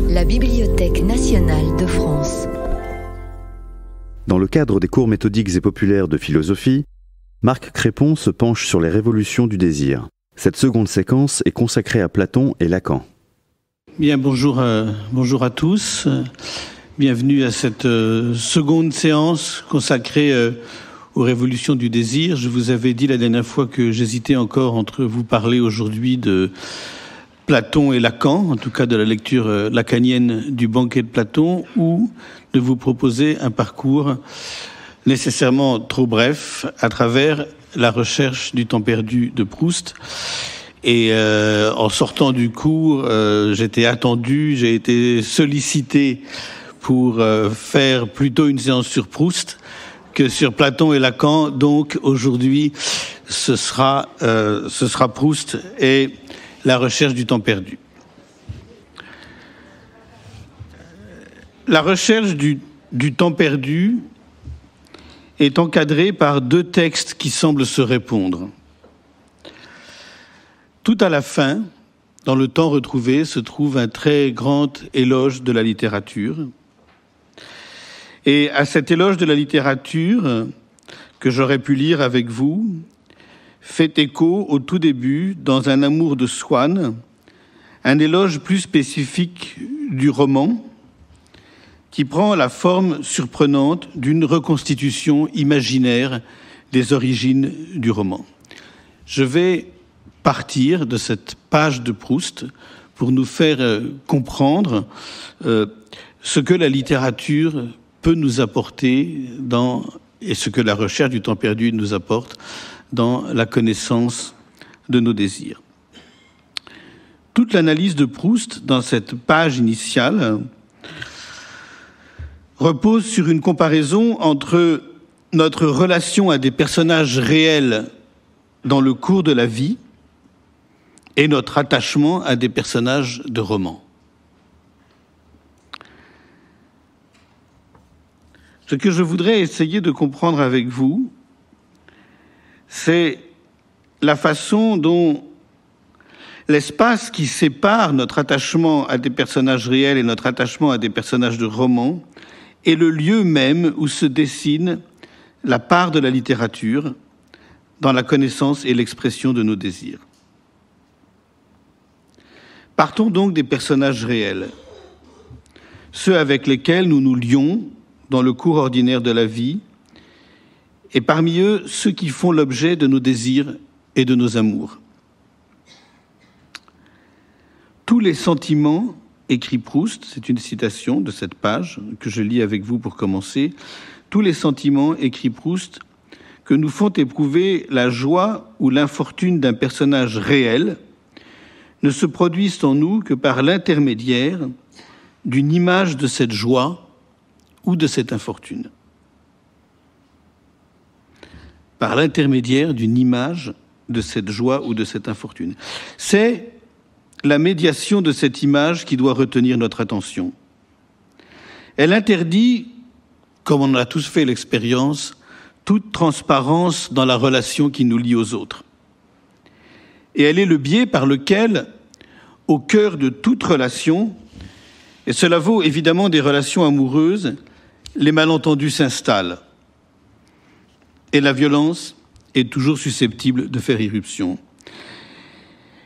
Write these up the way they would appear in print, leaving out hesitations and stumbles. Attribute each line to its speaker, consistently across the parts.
Speaker 1: La Bibliothèque nationale de France.
Speaker 2: Dans le cadre des cours méthodiques et populaires de philosophie, Marc Crépon se penche sur les révolutions du désir. Cette seconde séquence est consacrée à Platon et Lacan.
Speaker 3: Bien, bonjour à tous. Bienvenue à cette seconde séance consacrée aux révolutions du désir. Je vous avais dit la dernière fois que j'hésitais encore entre vous parler aujourd'hui de Platon et Lacan, en tout cas de la lecture lacanienne du banquet de Platon, ou de vous proposer un parcours nécessairement trop bref à travers la recherche du temps perdu de Proust. Et en sortant du cours, j'étais attendu, j'ai été sollicité pour faire plutôt une séance sur Proust que sur Platon et Lacan. Donc aujourd'hui, ce sera Proust et la recherche du temps perdu. La recherche du temps perdu est encadrée par deux textes qui semblent se répondre. Tout à la fin, dans le temps retrouvé, se trouve un très grand éloge de la littérature. Et à cet éloge de la littérature, que j'aurais pu lire avec vous, fait écho au tout début, dans Un amour de Swann, un éloge plus spécifique du roman, qui prend la forme surprenante d'une reconstitution imaginaire des origines du roman. Je vais partir de cette page de Proust pour nous faire comprendre ce que la littérature peut nous apporter et ce que la recherche du temps perdu nous apporte dans la connaissance de nos désirs. Toute l'analyse de Proust dans cette page initiale repose sur une comparaison entre notre relation à des personnages réels dans le cours de la vie et notre attachement à des personnages de romans. Ce que je voudrais essayer de comprendre avec vous, c'est la façon dont l'espace qui sépare notre attachement à des personnages réels et notre attachement à des personnages de romans est le lieu même où se dessine la part de la littérature dans la connaissance et l'expression de nos désirs. Partons donc des personnages réels, ceux avec lesquels nous nous lions dans le cours ordinaire de la vie, et parmi eux, ceux qui font l'objet de nos désirs et de nos amours. Tous les sentiments, écrit Proust, c'est une citation de cette page que je lis avec vous pour commencer, tous les sentiments, écrit Proust, que nous font éprouver la joie ou l'infortune d'un personnage réel, ne se produisent en nous que par l'intermédiaire d'une image de cette joie ou de cette infortune. Par l'intermédiaire d'une image de cette joie ou de cette infortune. C'est la médiation de cette image qui doit retenir notre attention. Elle interdit, comme on en a tous fait l'expérience, toute transparence dans la relation qui nous lie aux autres. Et elle est le biais par lequel, au cœur de toute relation, et cela vaut évidemment des relations amoureuses, les malentendus s'installent. Et la violence est toujours susceptible de faire irruption.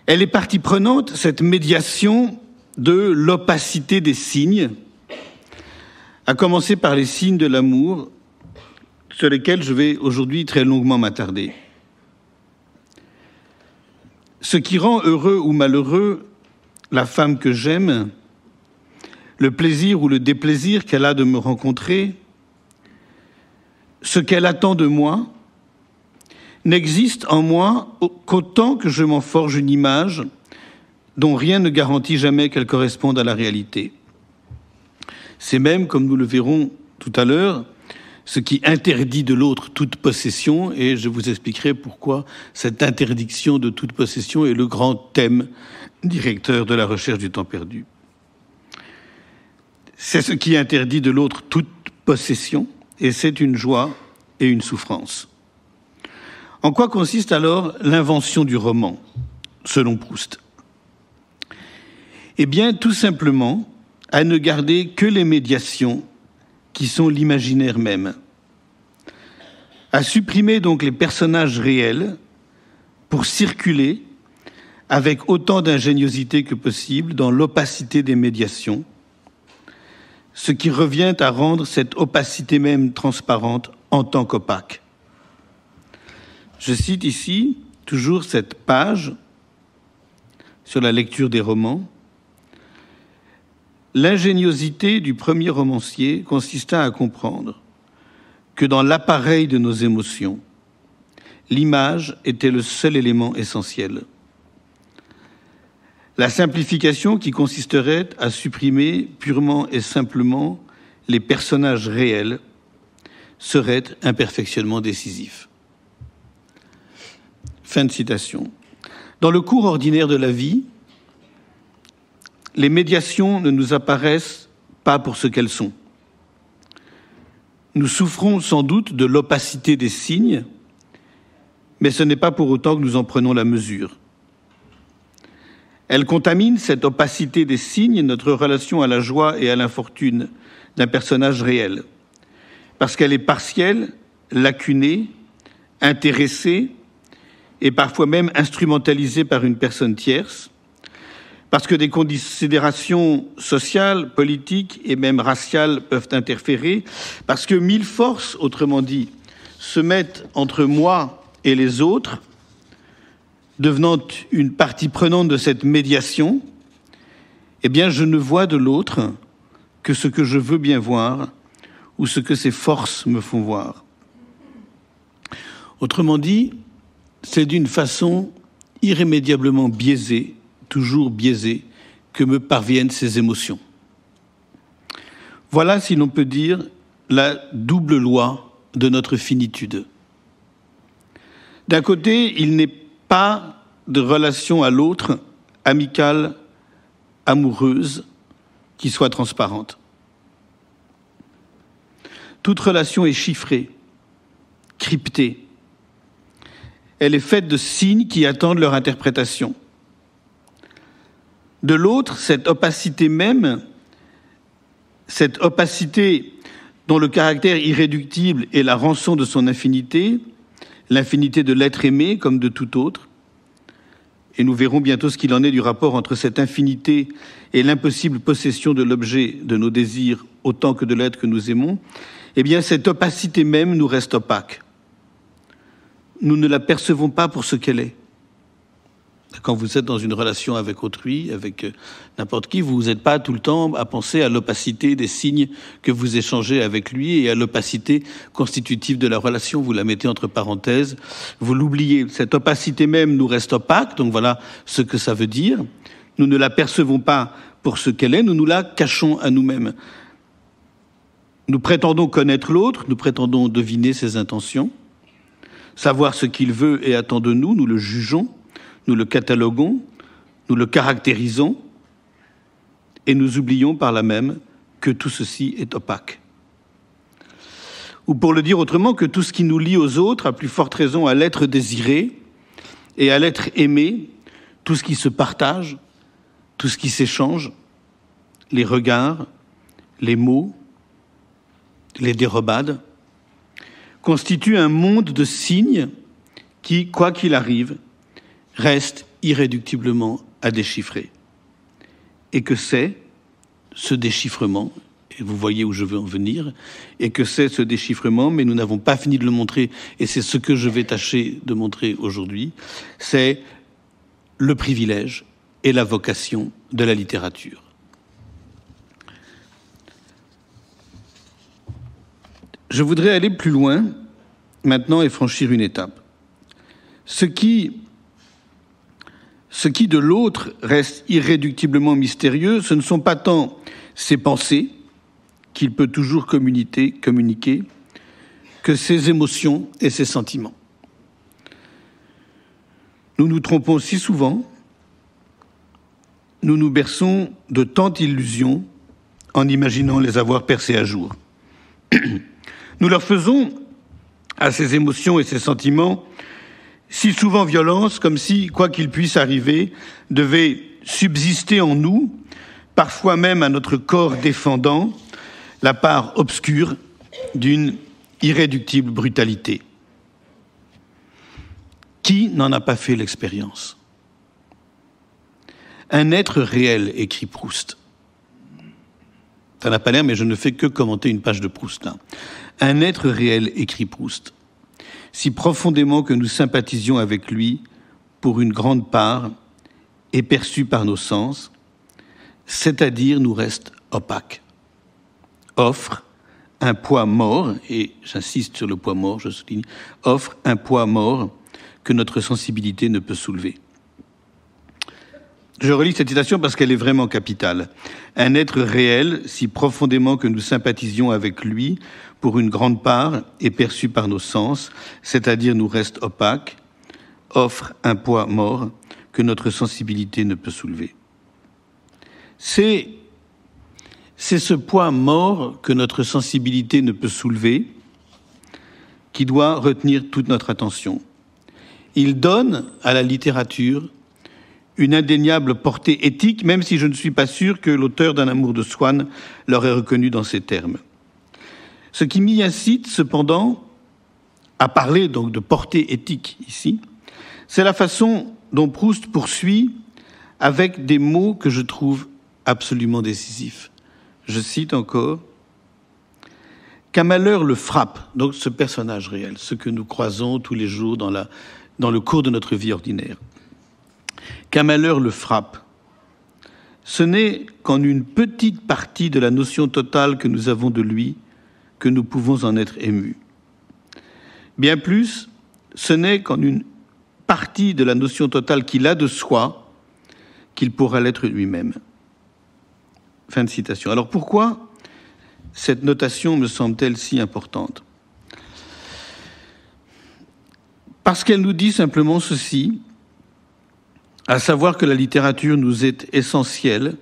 Speaker 3: Elle est partie prenante, cette médiation, de l'opacité des signes, à commencer par les signes de l'amour, sur lesquels je vais aujourd'hui très longuement m'attarder. Ce qui rend heureux ou malheureux la femme que j'aime, le plaisir ou le déplaisir qu'elle a de me rencontrer, ce qu'elle attend de moi, n'existe en moi qu'autant que je m'en forge une image dont rien ne garantit jamais qu'elle corresponde à la réalité. C'est même, comme nous le verrons tout à l'heure, ce qui interdit de l'autre toute possession, et je vous expliquerai pourquoi cette interdiction de toute possession est le grand thème directeur de la recherche du temps perdu. C'est ce qui interdit de l'autre toute possession, et c'est une joie et une souffrance. En quoi consiste alors l'invention du roman, selon Proust ? Eh bien, tout simplement, à ne garder que les médiations qui sont l'imaginaire même. À supprimer donc les personnages réels pour circuler avec autant d'ingéniosité que possible dans l'opacité des médiations, ce qui revient à rendre cette opacité même transparente en tant qu'opaque. Je cite ici toujours cette page sur la lecture des romans. L'ingéniosité du premier romancier consista à comprendre que dans l'appareil de nos émotions, l'image était le seul élément essentiel. La simplification qui consisterait à supprimer purement et simplement les personnages réels serait un perfectionnement décisif. Fin de citation. Dans le cours ordinaire de la vie, les médiations ne nous apparaissent pas pour ce qu'elles sont. Nous souffrons sans doute de l'opacité des signes, mais ce n'est pas pour autant que nous en prenons la mesure. Elle contamine, cette opacité des signes, notre relation à la joie et à l'infortune d'un personnage réel, parce qu'elle est partielle, lacunée, intéressée, et parfois même instrumentalisée par une personne tierce, parce que des considérations sociales, politiques et même raciales peuvent interférer, parce que mille forces, autrement dit, se mettent entre moi et les autres, devenant une partie prenante de cette médiation, eh bien je ne vois de l'autre que ce que je veux bien voir ou ce que ces forces me font voir. Autrement dit, c'est d'une façon irrémédiablement biaisée, toujours biaisée, que me parviennent ces émotions. Voilà, si l'on peut dire, la double loi de notre finitude. D'un côté, il n'est pas de relation à l'autre, amicale, amoureuse, qui soit transparente. Toute relation est chiffrée, cryptée. Elle est faite de signes qui attendent leur interprétation. De l'autre, cette opacité même, cette opacité dont le caractère irréductible est la rançon de son infinité, l'infinité de l'être aimé comme de tout autre, et nous verrons bientôt ce qu'il en est du rapport entre cette infinité et l'impossible possession de l'objet de nos désirs autant que de l'être que nous aimons, eh bien cette opacité même nous reste opaque. Nous ne la percevons pas pour ce qu'elle est. Quand vous êtes dans une relation avec autrui, avec n'importe qui, vous n'êtes pas tout le temps à penser à l'opacité des signes que vous échangez avec lui et à l'opacité constitutive de la relation. Vous la mettez entre parenthèses, vous l'oubliez. Cette opacité même nous reste opaque, donc voilà ce que ça veut dire. Nous ne la percevons pas pour ce qu'elle est, nous nous la cachons à nous-mêmes. Nous prétendons connaître l'autre, nous prétendons deviner ses intentions, savoir ce qu'il veut et attend de nous, nous le jugeons, nous le cataloguons, nous le caractérisons, et nous oublions par là même que tout ceci est opaque. Ou pour le dire autrement, que tout ce qui nous lie aux autres, à plus forte raison à l'être désiré et à l'être aimé, tout ce qui se partage, tout ce qui s'échange, les regards, les mots, les dérobades, constitue un monde de signes qui, quoi qu'il arrive, reste irréductiblement à déchiffrer. Et que c'est ce déchiffrement, et vous voyez où je veux en venir, et que c'est ce déchiffrement, mais nous n'avons pas fini de le montrer, et c'est ce que je vais tâcher de montrer aujourd'hui, c'est le privilège et la vocation de la littérature. Je voudrais aller plus loin maintenant et franchir une étape. Ce qui de l'autre reste irréductiblement mystérieux, ce ne sont pas tant ses pensées, qu'il peut toujours communiquer, que ses émotions et ses sentiments. Nous nous trompons si souvent, nous nous berçons de tant d'illusions en imaginant les avoir percées à jour. Nous leur faisons, à ces émotions et ces sentiments, si souvent violence, comme si, quoi qu'il puisse arriver, devait subsister en nous, parfois même à notre corps défendant, la part obscure d'une irréductible brutalité. Qui n'en a pas fait l'expérience? Un être réel, écrit Proust. Ça n'a pas l'air, mais je ne fais que commenter une page de Proust là. Un être réel, écrit Proust. Si profondément que nous sympathisions avec lui, pour une grande part, est perçu par nos sens, c'est-à-dire nous reste opaque. Offre un poids mort, et j'insiste sur le poids mort, je souligne, offre un poids mort que notre sensibilité ne peut soulever. Je relis cette citation parce qu'elle est vraiment capitale. Un être réel, si profondément que nous sympathisions avec lui, pour une grande part, est perçu par nos sens, c'est-à-dire nous reste opaque, offre un poids mort que notre sensibilité ne peut soulever. C'est ce poids mort que notre sensibilité ne peut soulever qui doit retenir toute notre attention. Il donne à la littérature une indéniable portée éthique, même si je ne suis pas sûr que l'auteur d'Un amour de Swann l'aurait reconnu dans ces termes. Ce qui m'y incite, cependant, à parler donc de portée éthique ici, c'est la façon dont Proust poursuit avec des mots que je trouve absolument décisifs. Je cite encore « Qu'un malheur le frappe », donc ce personnage réel, ce que nous croisons tous les jours dans le cours de notre vie ordinaire. « Qu'un malheur le frappe, ce n'est qu'en une petite partie de la notion totale que nous avons de lui que nous pouvons en être émus. Bien plus, ce n'est qu'en une partie de la notion totale qu'il a de soi qu'il pourra l'être lui-même. » Fin de citation. Alors pourquoi cette notation me semble-t-elle si importante? Parce qu'elle nous dit simplement ceci, à savoir que la littérature nous est essentielle,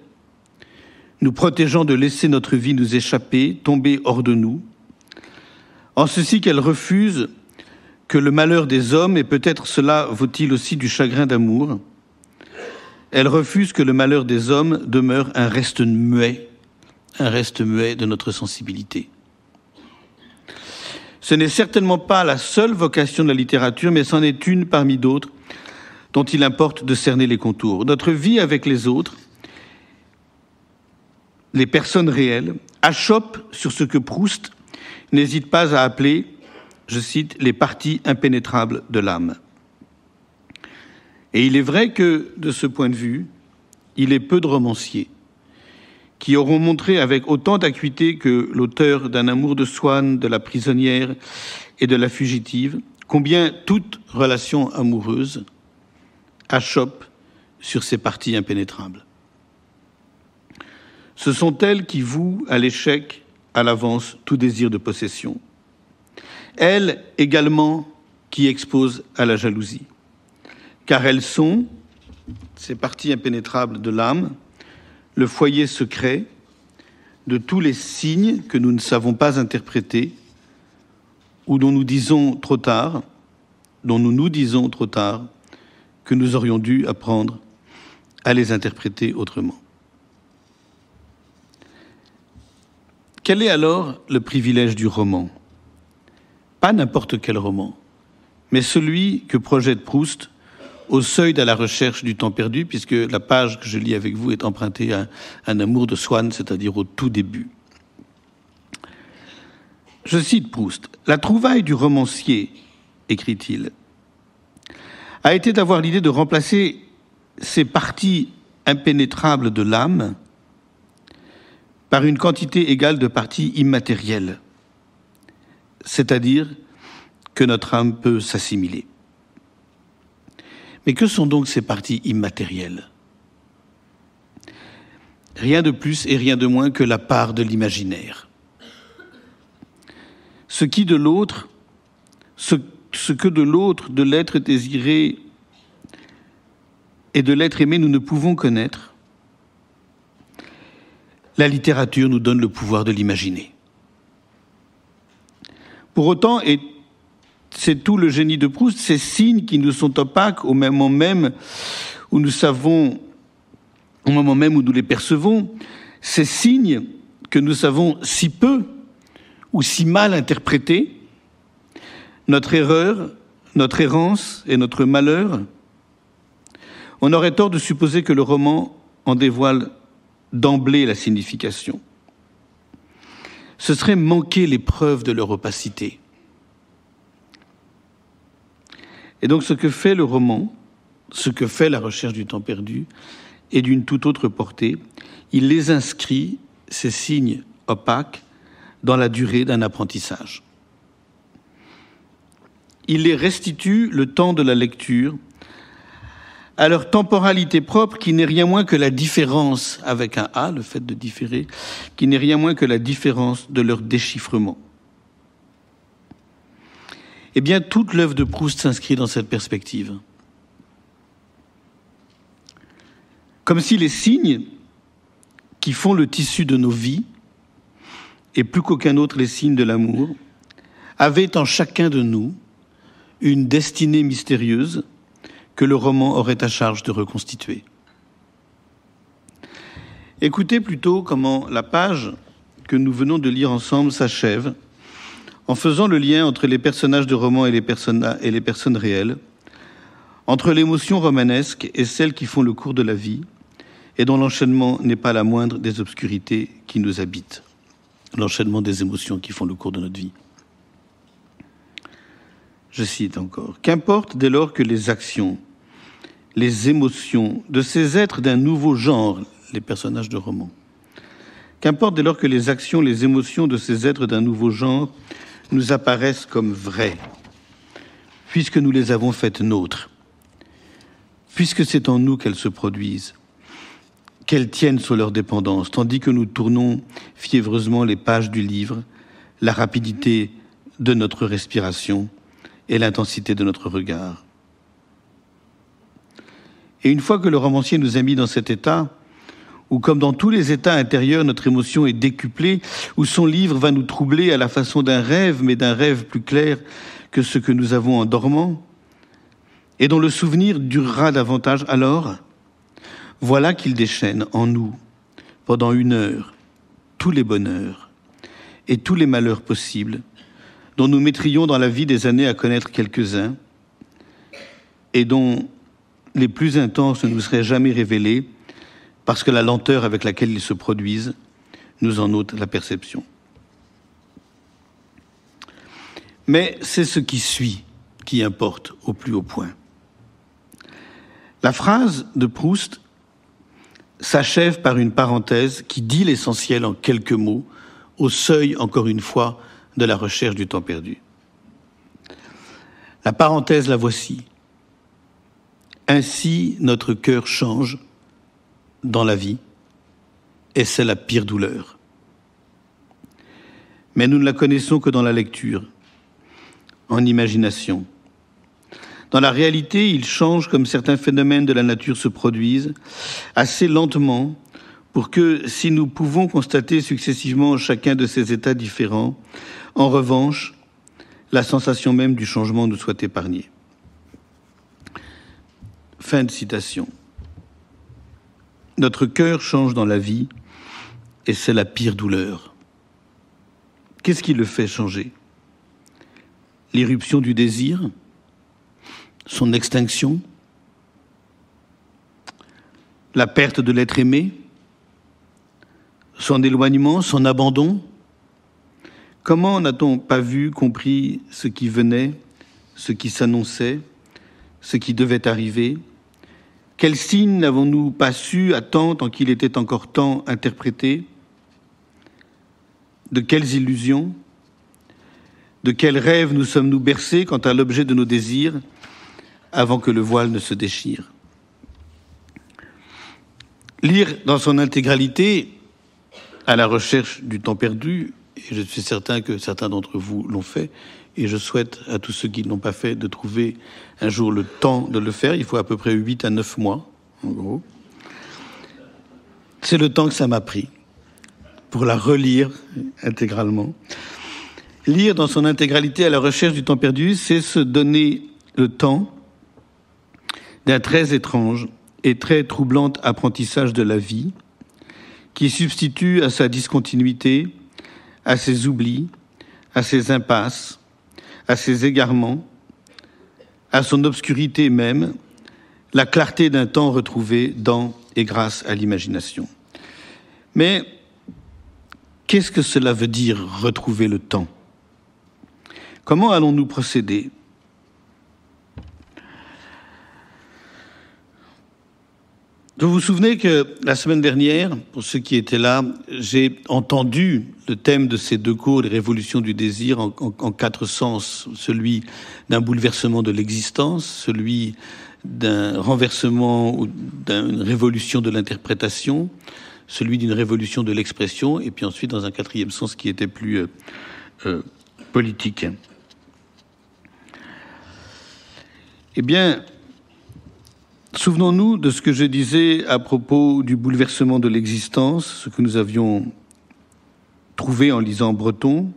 Speaker 3: nous protégeant de laisser notre vie nous échapper, tomber hors de nous, en ceci qu'elle refuse que le malheur des hommes, et peut-être cela vaut-il aussi du chagrin d'amour, elle refuse que le malheur des hommes demeure un reste muet de notre sensibilité. Ce n'est certainement pas la seule vocation de la littérature, mais c'en est une parmi d'autres dont il importe de cerner les contours. Notre vie avec les autres, les personnes réelles, achoppe sur ce que Proust n'hésite pas à appeler, je cite, les parties impénétrables de l'âme. Et il est vrai que, de ce point de vue, il est peu de romanciers qui auront montré avec autant d'acuité que l'auteur d'Un amour de Swann, de La prisonnière et de La fugitive, combien toute relation amoureuse achoppe sur ces parties impénétrables. Ce sont elles qui vouent à l'échec, à l'avance, tout désir de possession. Elles également qui exposent à la jalousie. Car elles sont, ces parties impénétrables de l'âme, le foyer secret de tous les signes que nous ne savons pas interpréter ou dont nous nous disons trop tard que nous aurions dû apprendre à les interpréter autrement. Quel est alors le privilège du roman? Pas n'importe quel roman, mais celui que projette Proust au seuil de la recherche du temps perdu, puisque la page que je lis avec vous est empruntée à Un amour de Swann, c'est-à-dire au tout début. Je cite Proust. « La trouvaille du romancier, écrit-il, a été d'avoir l'idée de remplacer ces parties impénétrables de l'âme par une quantité égale de parties immatérielles, c'est-à-dire que notre âme peut s'assimiler. Mais que sont donc ces parties immatérielles? Rien de plus et rien de moins que la part de l'imaginaire. Ce que de l'autre, de l'être désiré et de l'être aimé, nous ne pouvons connaître. La littérature nous donne le pouvoir de l'imaginer. Pour autant, et c'est tout le génie de Proust, ces signes qui nous sont opaques au moment même où nous savons au moment même où nous les percevons, ces signes que nous savons si peu ou si mal interpréter, notre erreur, notre errance et notre malheur, on aurait tort de supposer que le roman en dévoile d'emblée la signification. Ce serait manquer les preuves de leur opacité. Et donc ce que fait le roman, ce que fait La recherche du temps perdu, est d'une toute autre portée. Il les inscrit, ces signes opaques, dans la durée d'un apprentissage. Il les restitue le temps de la lecture à leur temporalité propre qui n'est rien moins que la différence, avec un A, le fait de différer, qui n'est rien moins que la différence de leur déchiffrement. Eh bien, toute l'œuvre de Proust s'inscrit dans cette perspective. Comme si les signes qui font le tissu de nos vies, et plus qu'aucun autre les signes de l'amour, avaient en chacun de nous une destinée mystérieuse que le roman aurait à charge de reconstituer. Écoutez plutôt comment la page que nous venons de lire ensemble s'achève en faisant le lien entre les personnages de roman et les personnes réelles, entre l'émotion romanesque et celles qui font le cours de la vie, et dont l'enchaînement n'est pas la moindre des obscurités qui nous habitent, l'enchaînement des émotions qui font le cours de notre vie. Je cite encore, « Qu'importe dès lors que les actions, les émotions de ces êtres d'un nouveau genre, les personnages de roman, qu'importe dès lors que les actions, les émotions de ces êtres d'un nouveau genre nous apparaissent comme vraies, puisque nous les avons faites nôtres, puisque c'est en nous qu'elles se produisent, qu'elles tiennent sur leur dépendance, tandis que nous tournons fiévreusement les pages du livre, la rapidité de notre respiration et l'intensité de notre regard. Et une fois que le romancier nous a mis dans cet état, où comme dans tous les états intérieurs, notre émotion est décuplée, où son livre va nous troubler à la façon d'un rêve, mais d'un rêve plus clair que ce que nous avons en dormant, et dont le souvenir durera davantage, alors, voilà qu'il déchaîne en nous, pendant 1 heure, tous les bonheurs et tous les malheurs possibles, dont nous mettrions dans la vie des années à connaître quelques-uns, et dont les plus intenses ne nous seraient jamais révélés, parce que la lenteur avec laquelle ils se produisent nous en ôte la perception. Mais c'est ce qui suit qui importe au plus haut point. La phrase de Proust s'achève par une parenthèse qui dit l'essentiel en quelques mots, au seuil, encore une fois, de la recherche du temps perdu. La parenthèse, la voici. Ainsi, notre cœur change dans la vie, et c'est la pire douleur. Mais nous ne la connaissons que dans la lecture, en imagination. Dans la réalité, il change comme certains phénomènes de la nature se produisent, assez lentement, pour que, si nous pouvons constater successivement chacun de ces états différents, en revanche, la sensation même du changement nous soit épargnée. Fin de citation. Notre cœur change dans la vie, et c'est la pire douleur. Qu'est-ce qui le fait changer? L'irruption du désir? Son extinction? La perte de l'être aimé? Son éloignement? Son abandon? Comment n'a-t-on pas vu, compris ce qui venait, ce qui s'annonçait, ce qui devait arriver? Quels signes n'avons-nous pas su à temps, tant qu'il était encore temps, interpréter? De quelles illusions? De quels rêves nous sommes-nous bercés quant à l'objet de nos désirs, avant que le voile ne se déchire? Lire dans son intégralité À la recherche du temps perdu, et je suis certain que certains d'entre vous l'ont fait, et je souhaite à tous ceux qui ne l'ont pas fait de trouver un jour le temps de le faire. Il faut à peu près 8 à 9 mois, en gros. C'est le temps que ça m'a pris pour la relire intégralement. Lire dans son intégralité À la recherche du temps perdu, c'est se donner le temps d'un très étrange et très troublant apprentissage de la vie, qui substitue à sa discontinuité, à ses oublis, à ses impasses, à ses égarements, à son obscurité même, la clarté d'un temps retrouvé dans et grâce à l'imagination. Mais qu'est-ce que cela veut dire, retrouver le temps? Comment allons-nous procéder? Vous vous souvenez que la semaine dernière, pour ceux qui étaient là, j'ai entendu le thème de ces deux cours, les révolutions du désir, en quatre sens. Celui d'un bouleversement de l'existence, celui d'un renversement ou d'une révolution de l'interprétation, celui d'une révolution de l'expression, et puis ensuite dans un quatrième sens qui était plus politique. Eh bien, souvenons-nous de ce que je disais à propos du bouleversement de l'existence, ce que nous avions trouvé en lisant Breton,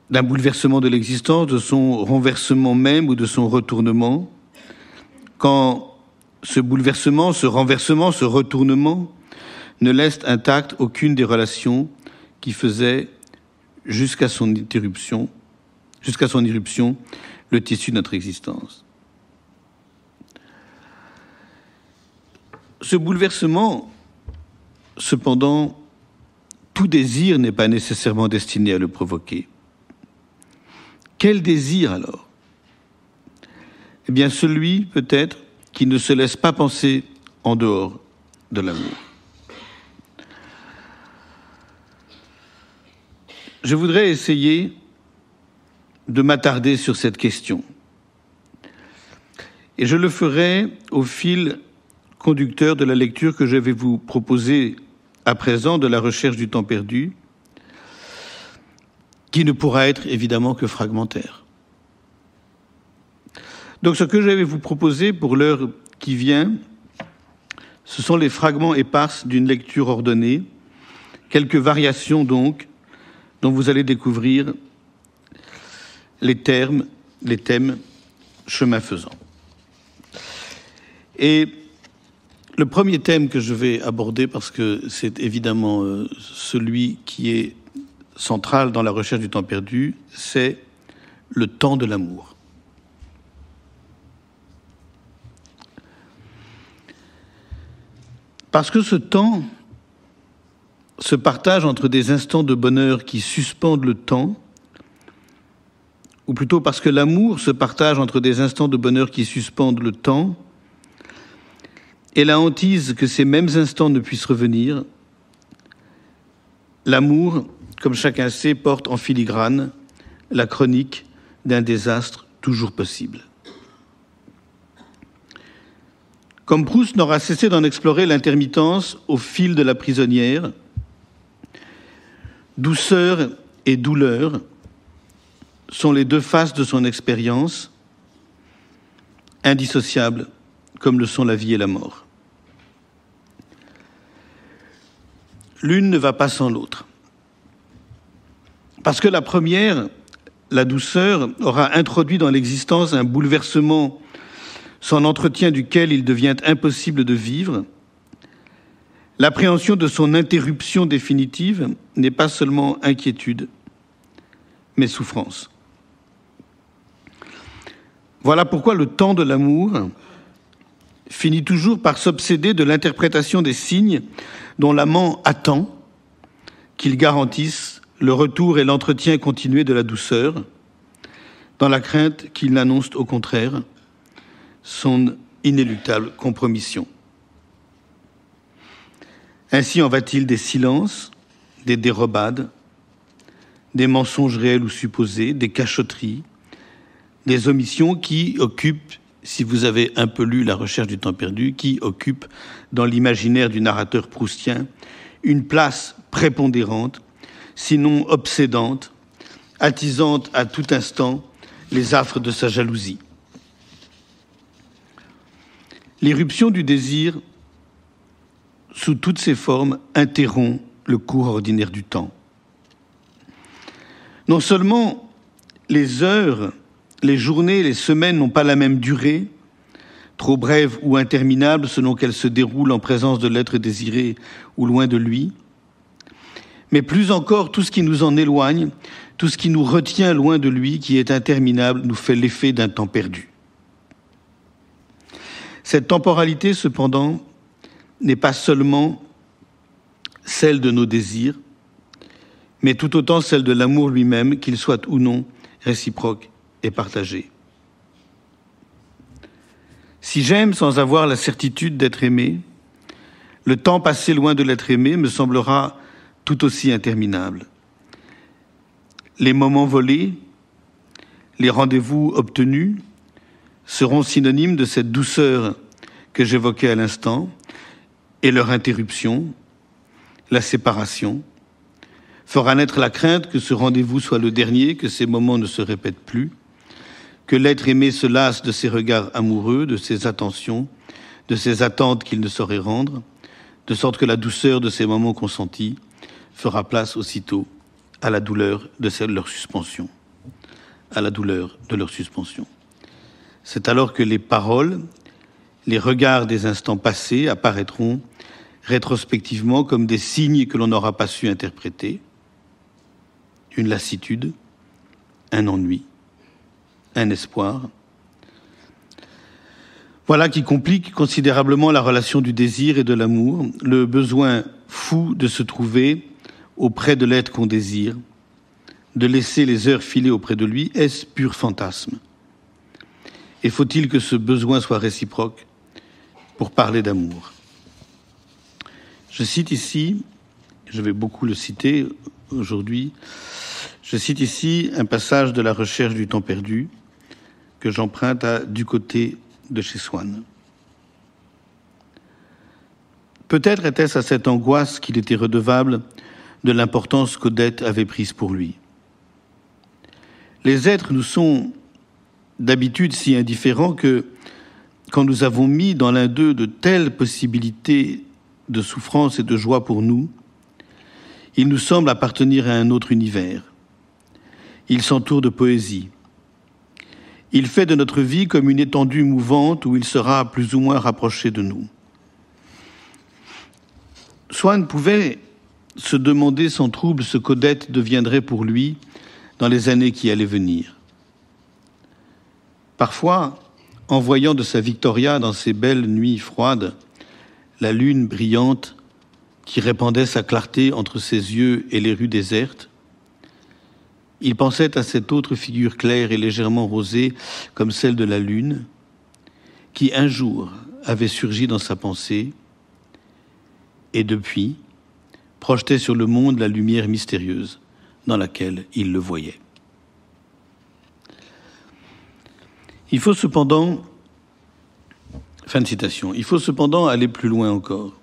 Speaker 3: d'un bouleversement de l'existence, de son renversement même ou de son retournement, quand ce bouleversement, ce renversement, ce retournement ne laisse intacte aucune des relations qui faisaient jusqu'à son irruption, le tissu de notre existence. Ce bouleversement, cependant, tout désir n'est pas nécessairement destiné à le provoquer. Quel désir alors? Eh bien, celui, peut-être, qui ne se laisse pas penser en dehors de l'amour. Je voudrais essayer de m'attarder sur cette question. Et je le ferai au fil conducteur de la lecture que je vais vous proposer à présent de la recherche du temps perdu, qui ne pourra être évidemment que fragmentaire. Donc ce que je vais vous proposer pour l'heure qui vient, ce sont les fragments épars d'une lecture ordonnée, quelques variations donc, dont vous allez découvrir les thèmes chemin faisant. Et le premier thème que je vais aborder, parce que c'est évidemment celui qui est central dans la recherche du temps perdu, c'est le temps de l'amour. Parce que ce temps se partage entre des instants de bonheur qui suspendent le temps, ou plutôt parce que l'amour se partage entre des instants de bonheur qui suspendent le temps, et la hantise que ces mêmes instants ne puissent revenir, l'amour, comme chacun sait, porte en filigrane la chronique d'un désastre toujours possible. Comme Proust n'aura cessé d'en explorer l'intermittence au fil de la prisonnière, douceur et douleur sont les deux faces de son expérience, indissociables comme le sont la vie et la mort. L'une ne va pas sans l'autre. Parce que la première, la douceur, aura introduit dans l'existence un bouleversement sans l'entretien duquel il devient impossible de vivre. L'appréhension de son interruption définitive n'est pas seulement inquiétude, mais souffrance. Voilà pourquoi le temps de l'amour finit toujours par s'obséder de l'interprétation des signes dont l'amant attend qu'ils garantissent le retour et l'entretien continué de la douceur, dans la crainte qu'ils n'annoncent au contraire son inéluctable compromission. Ainsi en va-t-il des silences, des dérobades, des mensonges réels ou supposés, des cachotteries, des omissions qui occupent, si vous avez un peu lu La recherche du temps perdu, qui occupent dans l'imaginaire du narrateur proustien une place prépondérante, sinon obsédante, attisant à tout instant les affres de sa jalousie. L'irruption du désir, sous toutes ses formes, interrompt le cours ordinaire du temps. Non seulement les heures, les journées, les semaines n'ont pas la même durée, trop brève ou interminable selon qu'elle se déroule en présence de l'être désiré ou loin de lui. Mais plus encore, tout ce qui nous en éloigne, tout ce qui nous retient loin de lui, qui est interminable, nous fait l'effet d'un temps perdu. Cette temporalité, cependant, n'est pas seulement celle de nos désirs, mais tout autant celle de l'amour lui-même, qu'il soit ou non réciproque et partagé. Si j'aime sans avoir la certitude d'être aimé, le temps passé loin de l'être aimé me semblera tout aussi interminable. Les moments volés, les rendez-vous obtenus seront synonymes de cette douceur que j'évoquais à l'instant, et leur interruption, la séparation, fera naître la crainte que ce rendez-vous soit le dernier, que ces moments ne se répètent plus, que l'être aimé se lasse de ses regards amoureux, de ses attentions, de ses attentes qu'il ne saurait rendre, de sorte que la douceur de ces moments consentis fera place aussitôt à la douleur de leur suspension. À la douleur de leur suspension. C'est alors que les paroles, les regards des instants passés apparaîtront rétrospectivement comme des signes que l'on n'aura pas su interpréter. Une lassitude, un ennui, un espoir. Voilà qui complique considérablement la relation du désir et de l'amour, le besoin fou de se trouver auprès de l'être qu'on désire, de laisser les heures filer auprès de lui, est-ce pur fantasme? Et faut-il que ce besoin soit réciproque pour parler d'amour? Je cite ici, je vais beaucoup le citer aujourd'hui, je cite ici un passage de La Recherche du temps perdu que j'emprunte à Du côté de chez Swann. Peut-être était-ce à cette angoisse qu'il était redevable de l'importance qu'Odette avait prise pour lui. Les êtres nous sont d'habitude si indifférents que, quand nous avons mis dans l'un d'eux de telles possibilités de souffrance et de joie pour nous, il nous semble appartenir à un autre univers. Il s'entoure de poésie. Il fait de notre vie comme une étendue mouvante où il sera plus ou moins rapproché de nous. Swann pouvait se demander sans trouble ce qu'Odette deviendrait pour lui dans les années qui allaient venir. Parfois, en voyant de sa Victoria dans ces belles nuits froides, la lune brillante qui répandait sa clarté entre ses yeux et les rues désertes, il pensait à cette autre figure claire et légèrement rosée comme celle de la lune, qui un jour avait surgi dans sa pensée et depuis projetait sur le monde la lumière mystérieuse dans laquelle il le voyait. Il faut cependant, fin de citation, il faut cependant aller plus loin encore.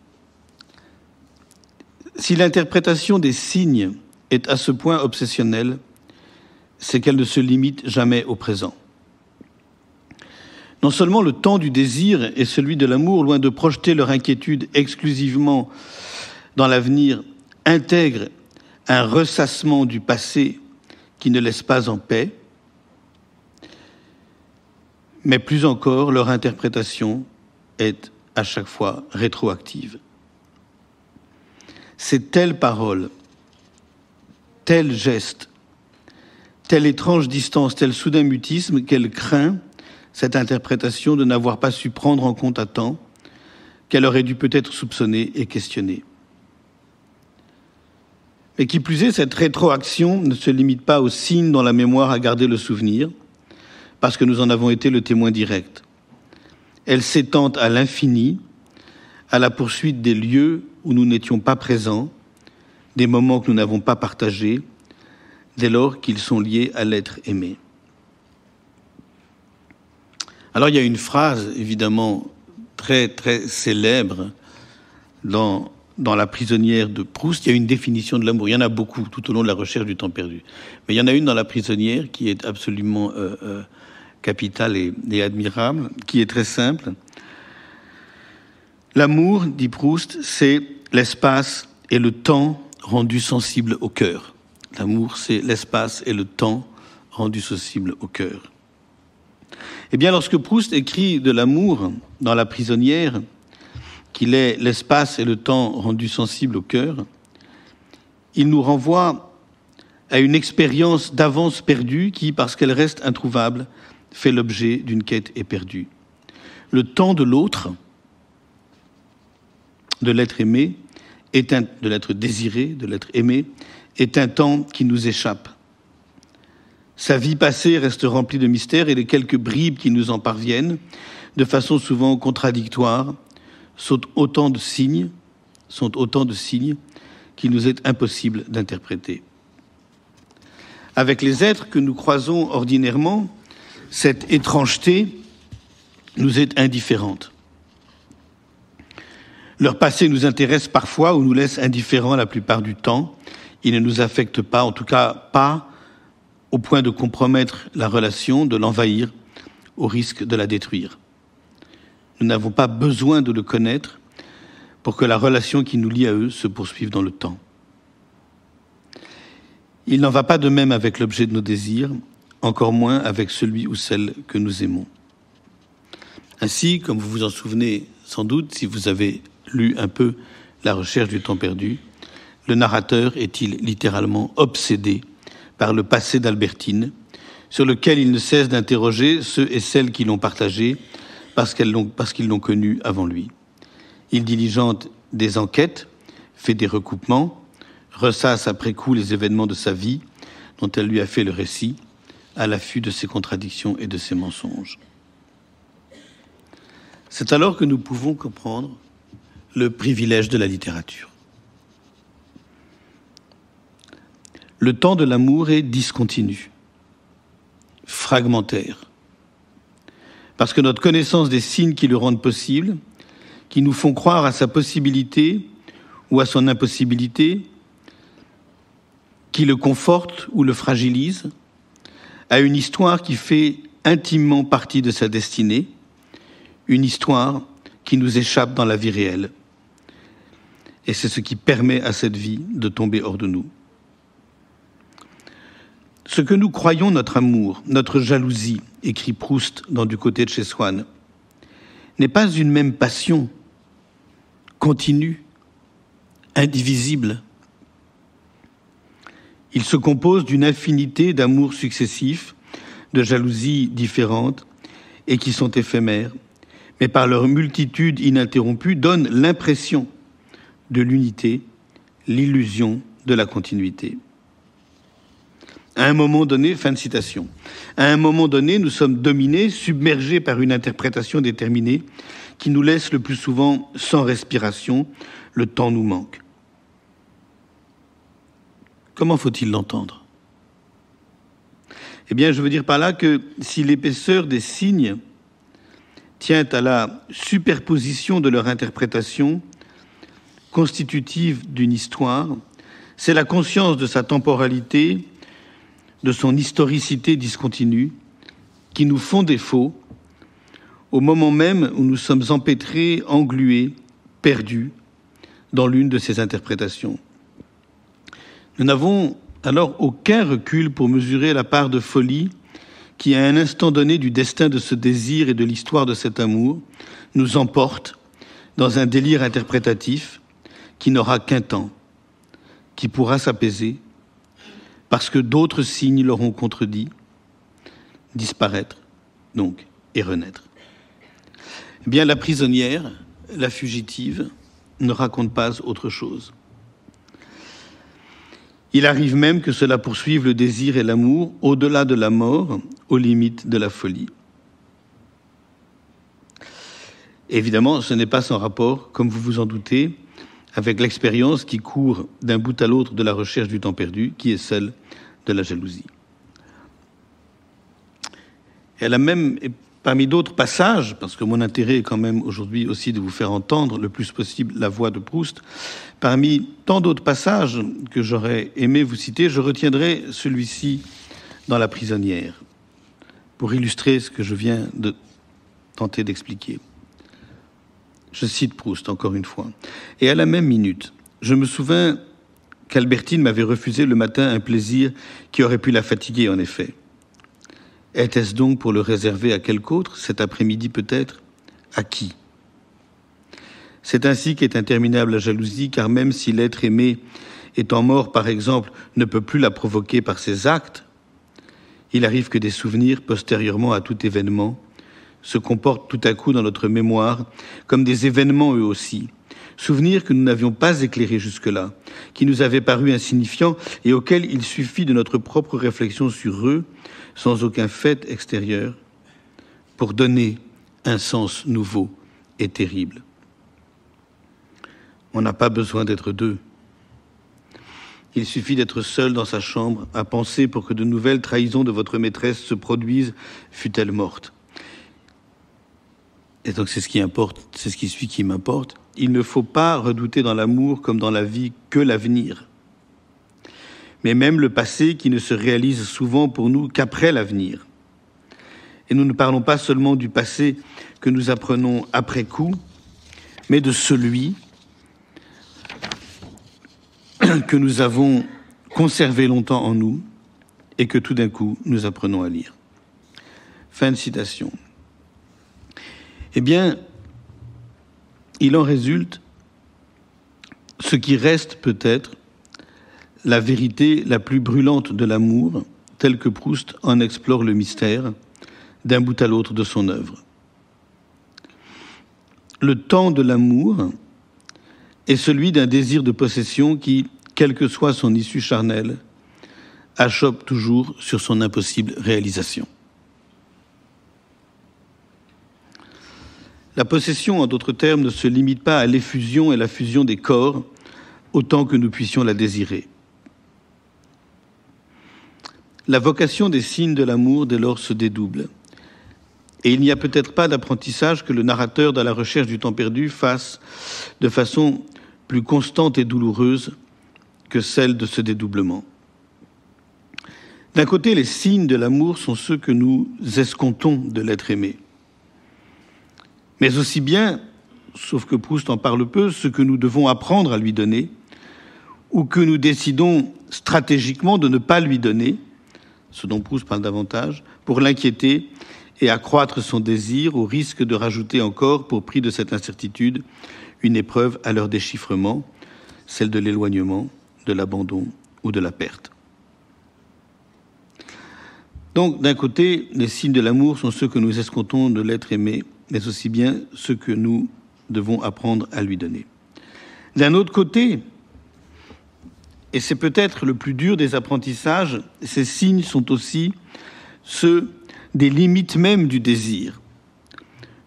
Speaker 3: Si l'interprétation des signes est à ce point obsessionnelle, c'est qu'elle ne se limite jamais au présent. Non seulement le temps du désir et celui de l'amour, loin de projeter leur inquiétude exclusivement dans l'avenir, intègrent un ressassement du passé qui ne laisse pas en paix, mais plus encore, leur interprétation est à chaque fois rétroactive. C'est telle parole, tel geste, telle étrange distance, tel soudain mutisme qu'elle craint, cette interprétation, de n'avoir pas su prendre en compte à temps, qu'elle aurait dû peut-être soupçonner et questionner. Mais qui plus est, cette rétroaction ne se limite pas aux signes dont la mémoire a gardé le souvenir, parce que nous en avons été le témoin direct. Elle s'étend à l'infini, à la poursuite des lieux où nous n'étions pas présents, des moments que nous n'avons pas partagés, dès lors qu'ils sont liés à l'être aimé. Alors il y a une phrase, évidemment, très, très célèbre dans La prisonnière de Proust. Il y a une définition de l'amour. Il y en a beaucoup tout au long de La Recherche du temps perdu. Mais il y en a une dans La prisonnière qui est absolument capitale et admirable, qui est très simple. L'amour, dit Proust, c'est l'espace et le temps rendus sensibles au cœur. L'amour, c'est l'espace et le temps rendus sensibles au cœur. Eh bien, lorsque Proust écrit de l'amour dans La prisonnière, qu'il est l'espace et le temps rendus sensibles au cœur, il nous renvoie à une expérience d'avance perdue qui, parce qu'elle reste introuvable, fait l'objet d'une quête éperdue. Le temps de l'autre, de l'être aimé, de l'être désiré, de l'être aimé, est un temps qui nous échappe. Sa vie passée reste remplie de mystères et les quelques bribes qui nous en parviennent, de façon souvent contradictoire, sont autant de signes qu'il nous est impossible d'interpréter. Avec les êtres que nous croisons ordinairement, cette étrangeté nous est indifférente. Leur passé nous intéresse parfois ou nous laisse indifférents la plupart du temps. Il ne nous affecte pas, en tout cas pas au point de compromettre la relation, de l'envahir, au risque de la détruire. Nous n'avons pas besoin de le connaître pour que la relation qui nous lie à eux se poursuive dans le temps. Il n'en va pas de même avec l'objet de nos désirs, encore moins avec celui ou celle que nous aimons. Ainsi, comme vous vous en souvenez sans doute, si vous avez lu un peu La recherche du temps perdu, le narrateur est-il littéralement obsédé par le passé d'Albertine, sur lequel il ne cesse d'interroger ceux et celles qui l'ont partagé parce qu'ils l'ont connu avant lui. Il diligente des enquêtes, fait des recoupements, ressasse après coup les événements de sa vie dont elle lui a fait le récit, à l'affût de ses contradictions et de ses mensonges. C'est alors que nous pouvons comprendre le privilège de la littérature. Le temps de l'amour est discontinu, fragmentaire, parce que notre connaissance des signes qui le rendent possible, qui nous font croire à sa possibilité ou à son impossibilité, qui le confortent ou le fragilisent, a une histoire qui fait intimement partie de sa destinée, une histoire qui nous échappe dans la vie réelle. Et c'est ce qui permet à cette vie de tomber hors de nous. Ce que nous croyons notre amour, notre jalousie, écrit Proust dans Du côté de chez Swann, n'est pas une même passion, continue, indivisible. Il se compose d'une infinité d'amours successifs, de jalousies différentes et qui sont éphémères, mais par leur multitude ininterrompue donnent l'impression de l'unité, l'illusion de la continuité. À un moment donné, fin de citation, à un moment donné, nous sommes dominés, submergés par une interprétation déterminée qui nous laisse le plus souvent sans respiration, le temps nous manque. Comment faut-il l'entendre ? Eh bien, je veux dire par là que si l'épaisseur des signes tient à la superposition de leur interprétation constitutive d'une histoire, c'est la conscience de sa temporalité, de son historicité discontinue, qui nous font défaut au moment même où nous sommes empêtrés, englués, perdus dans l'une de ces interprétations. Nous n'avons alors aucun recul pour mesurer la part de folie qui, à un instant donné du destin de ce désir et de l'histoire de cet amour, nous emporte dans un délire interprétatif qui n'aura qu'un temps, qui pourra s'apaiser, parce que d'autres signes l'auront contredit, disparaître, donc, et renaître. Eh bien, la prisonnière, la fugitive, ne raconte pas autre chose. Il arrive même que cela poursuive le désir et l'amour au-delà de la mort, aux limites de la folie. Évidemment, ce n'est pas sans rapport, comme vous vous en doutez, avec l'expérience qui court d'un bout à l'autre de la recherche du temps perdu, qui est celle de la jalousie. Elle a même, parmi d'autres passages, parce que mon intérêt est quand même aujourd'hui aussi de vous faire entendre le plus possible la voix de Proust, parmi tant d'autres passages que j'aurais aimé vous citer, je retiendrai celui-ci dans La prisonnière, pour illustrer ce que je viens de tenter d'expliquer. Je cite Proust encore une fois. Et à la même minute, je me souviens qu'Albertine m'avait refusé le matin un plaisir qui aurait pu la fatiguer en effet. Était-ce donc pour le réserver à quelque autre, cet après-midi peut-être? À qui? C'est ainsi qu'est interminable la jalousie, car même si l'être aimé, étant mort par exemple, ne peut plus la provoquer par ses actes, il arrive que des souvenirs, postérieurement à tout événement, se comportent tout à coup dans notre mémoire comme des événements eux aussi, souvenirs que nous n'avions pas éclairés jusque-là, qui nous avaient paru insignifiants et auxquels il suffit de notre propre réflexion sur eux, sans aucun fait extérieur, pour donner un sens nouveau et terrible. On n'a pas besoin d'être deux. Il suffit d'être seul dans sa chambre à penser pour que de nouvelles trahisons de votre maîtresse se produisent, fût-elle morte. Et donc c'est ce qui importe, c'est ce qui suit qui m'importe. Il ne faut pas redouter dans l'amour comme dans la vie que l'avenir, mais même le passé qui ne se réalise souvent pour nous qu'après l'avenir. Et nous ne parlons pas seulement du passé que nous apprenons après coup, mais de celui que nous avons conservé longtemps en nous et que tout d'un coup nous apprenons à lire. Fin de citation. Eh bien, il en résulte ce qui reste peut-être la vérité la plus brûlante de l'amour, telle que Proust en explore le mystère d'un bout à l'autre de son œuvre. Le temps de l'amour est celui d'un désir de possession qui, quelle que soit son issue charnelle, achoppe toujours sur son impossible réalisation. La possession, en d'autres termes, ne se limite pas à l'effusion et la fusion des corps, autant que nous puissions la désirer. La vocation des signes de l'amour, dès lors, se dédouble. Et il n'y a peut-être pas d'apprentissage que le narrateur, dans la recherche du temps perdu, fasse de façon plus constante et douloureuse que celle de ce dédoublement. D'un côté, les signes de l'amour sont ceux que nous escomptons de l'être aimé. Mais aussi bien, sauf que Proust en parle peu, ce que nous devons apprendre à lui donner, ou que nous décidons stratégiquement de ne pas lui donner, ce dont Proust parle davantage, pour l'inquiéter et accroître son désir, au risque de rajouter encore, pour prix de cette incertitude, une épreuve à leur déchiffrement, celle de l'éloignement, de l'abandon ou de la perte. Donc, d'un côté, les signes de l'amour sont ceux que nous escomptons de l'être aimé, mais aussi bien ceux que nous devons apprendre à lui donner. D'un autre côté, et c'est peut-être le plus dur des apprentissages, ces signes sont aussi ceux des limites même du désir,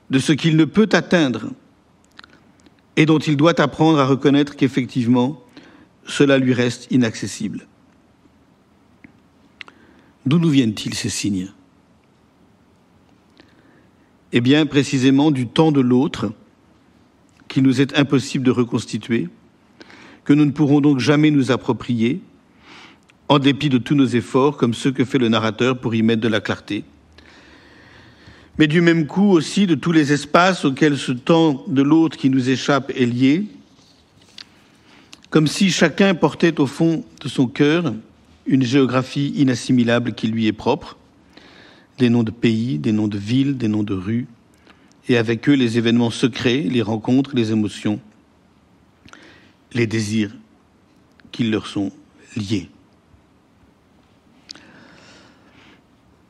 Speaker 3: de ce qu'il ne peut atteindre et dont il doit apprendre à reconnaître qu'effectivement, cela lui reste inaccessible. D'où nous viennent-ils ces signes? Eh bien, précisément du temps de l'autre, qu'il nous est impossible de reconstituer, que nous ne pourrons donc jamais nous approprier, en dépit de tous nos efforts, comme ceux que fait le narrateur pour y mettre de la clarté. Mais du même coup aussi de tous les espaces auxquels ce temps de l'autre qui nous échappe est lié, comme si chacun portait au fond de son cœur une géographie inassimilable qui lui est propre, des noms de pays, des noms de villes, des noms de rues, et avec eux les événements secrets, les rencontres, les émotions, les désirs qui leur sont liés.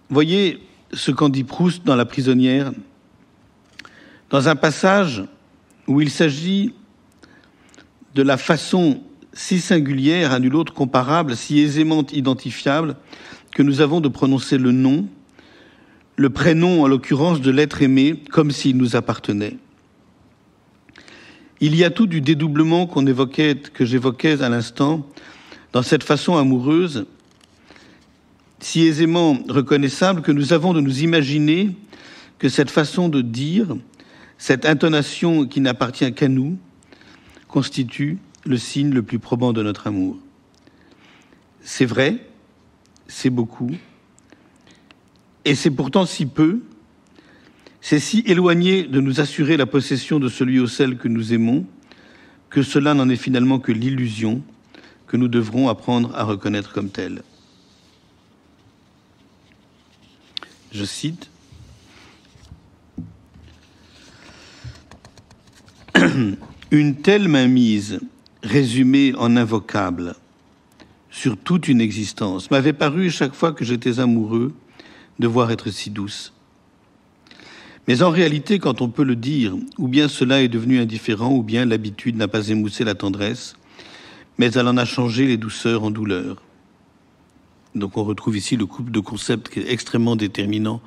Speaker 3: Voyez ce qu'en dit Proust dans La prisonnière, dans un passage où il s'agit de la façon si singulière, à nul autre comparable, si aisément identifiable, que nous avons de prononcer le nom, le prénom en l'occurrence de l'être aimé, comme s'il nous appartenait. Il y a tout du dédoublement que j'évoquais à l'instant, dans cette façon amoureuse, si aisément reconnaissable que nous avons de nous imaginer que cette façon de dire, cette intonation qui n'appartient qu'à nous, constitue le signe le plus probant de notre amour. C'est vrai, c'est beaucoup, et c'est pourtant si peu, c'est si éloigné de nous assurer la possession de celui ou celle que nous aimons, que cela n'en est finalement que l'illusion que nous devrons apprendre à reconnaître comme telle. je cite, « Une telle mainmise, résumée en invocable, sur toute une existence, m'avait paru chaque fois que j'étais amoureux devoir être si douce. Mais en réalité, quand on peut le dire, ou bien cela est devenu indifférent, ou bien l'habitude n'a pas émoussé la tendresse, mais elle en a changé les douceurs en douleurs. » Donc on retrouve ici le couple de concepts qui est extrêmement déterminant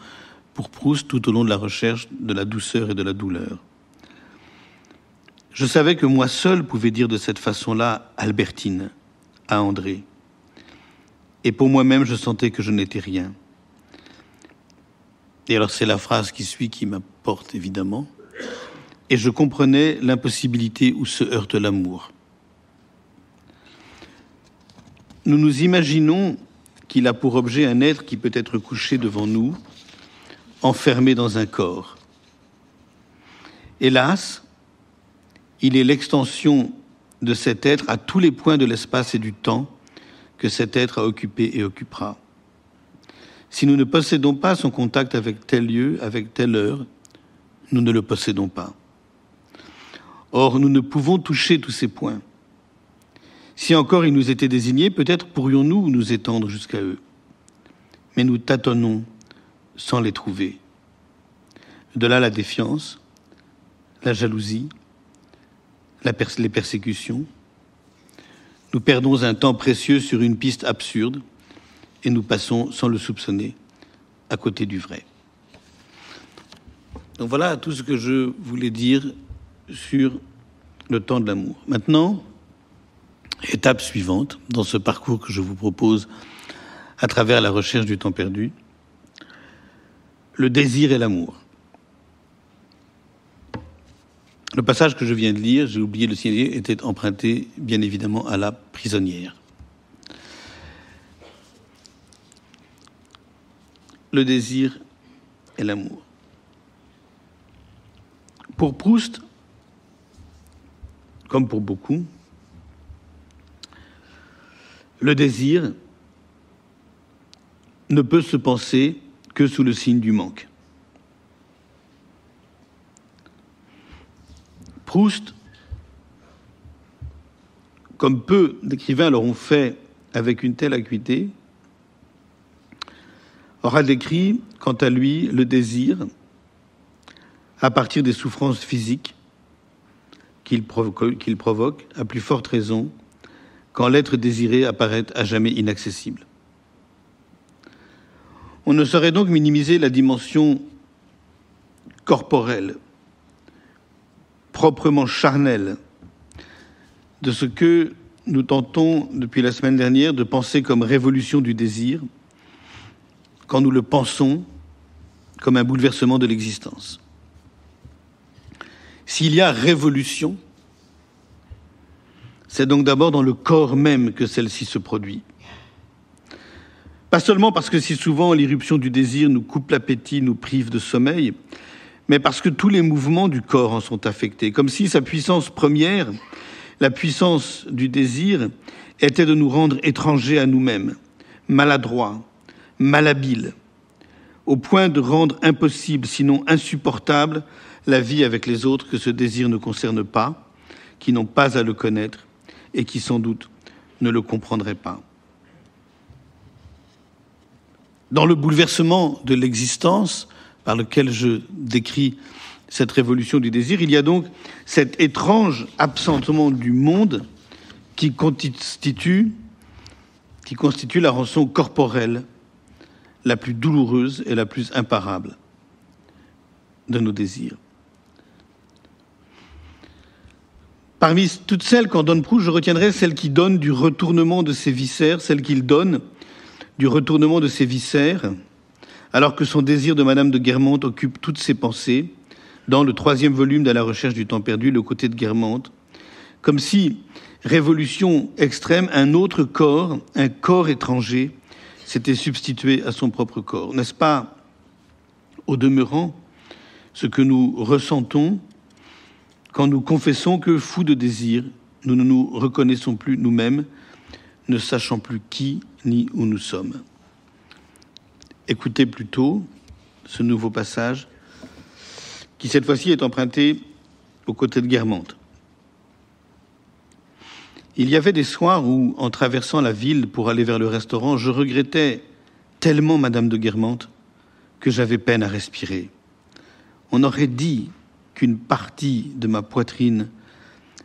Speaker 3: pour Proust tout au long de la recherche de la douceur et de la douleur. Je savais que moi seul pouvais dire de cette façon-là Albertine à André. Et pour moi-même, je sentais que je n'étais rien. Et alors c'est la phrase qui suit qui m'apporte évidemment. Et je comprenais l'impossibilité où se heurte l'amour. Nous nous imaginons qu'il a pour objet un être qui peut être couché devant nous, enfermé dans un corps. Hélas, il est l'extension de cet être à tous les points de l'espace et du temps que cet être a occupé et occupera. Si nous ne possédons pas son contact avec tel lieu, avec telle heure, nous ne le possédons pas. Or, nous ne pouvons toucher tous ces points. Si encore ils nous étaient désignés, peut-être pourrions-nous nous étendre jusqu'à eux. Mais nous tâtonnons sans les trouver. De là la défiance, la jalousie, les persécutions. Nous perdons un temps précieux sur une piste absurde et nous passons, sans le soupçonner, à côté du vrai. Donc voilà tout ce que je voulais dire sur le temps de l'amour. Maintenant, étape suivante dans ce parcours que je vous propose à travers la recherche du temps perdu, le désir et l'amour. Le passage que je viens de lire, j'ai oublié de le signaler, était emprunté bien évidemment à la prisonnière. Le désir et l'amour. Pour Proust, comme pour beaucoup, le désir ne peut se penser que sous le signe du manque. Proust, comme peu d'écrivains l'auront fait avec une telle acuité, aura décrit, quant à lui, le désir à partir des souffrances physiques qu'il provoque, à plus forte raison, quand l'être désiré apparaît à jamais inaccessible. On ne saurait donc minimiser la dimension corporelle, proprement charnelle, de ce que nous tentons depuis la semaine dernière de penser comme révolution du désir, quand nous le pensons comme un bouleversement de l'existence. S'il y a révolution, c'est donc d'abord dans le corps même que celle-ci se produit. Pas seulement parce que si souvent l'irruption du désir nous coupe l'appétit, nous prive de sommeil, mais parce que tous les mouvements du corps en sont affectés, comme si sa puissance première, la puissance du désir, était de nous rendre étrangers à nous-mêmes, maladroits, malhabiles, au point de rendre impossible, sinon insupportable, la vie avec les autres que ce désir ne concerne pas, qui n'ont pas à le connaître et qui sans doute ne le comprendraient pas. Dans le bouleversement de l'existence, par lequel je décris cette révolution du désir, il y a donc cet étrange absentement du monde qui constitue la rançon corporelle la plus douloureuse et la plus imparable de nos désirs. Parmi toutes celles qu'en donne Proust, je retiendrai celle qui donne du retournement de ses viscères, celle qu'il donne du retournement de ses viscères, alors que son désir de Madame de Guermantes occupe toutes ses pensées, dans le 3e volume de La recherche du temps perdu, le côté de Guermantes, comme si, révolution extrême, un autre corps, un corps étranger, s'était substitué à son propre corps. N'est-ce pas, au demeurant, ce que nous ressentons quand nous confessons que, fous de désir, nous ne nous reconnaissons plus nous-mêmes, ne sachant plus qui ni où nous sommes. Écoutez plutôt ce nouveau passage, qui cette fois-ci est emprunté aux côtés de Guermantes. Il y avait des soirs où, en traversant la ville pour aller vers le restaurant, je regrettais tellement Madame de Guermantes que j'avais peine à respirer. On aurait dit qu'une partie de ma poitrine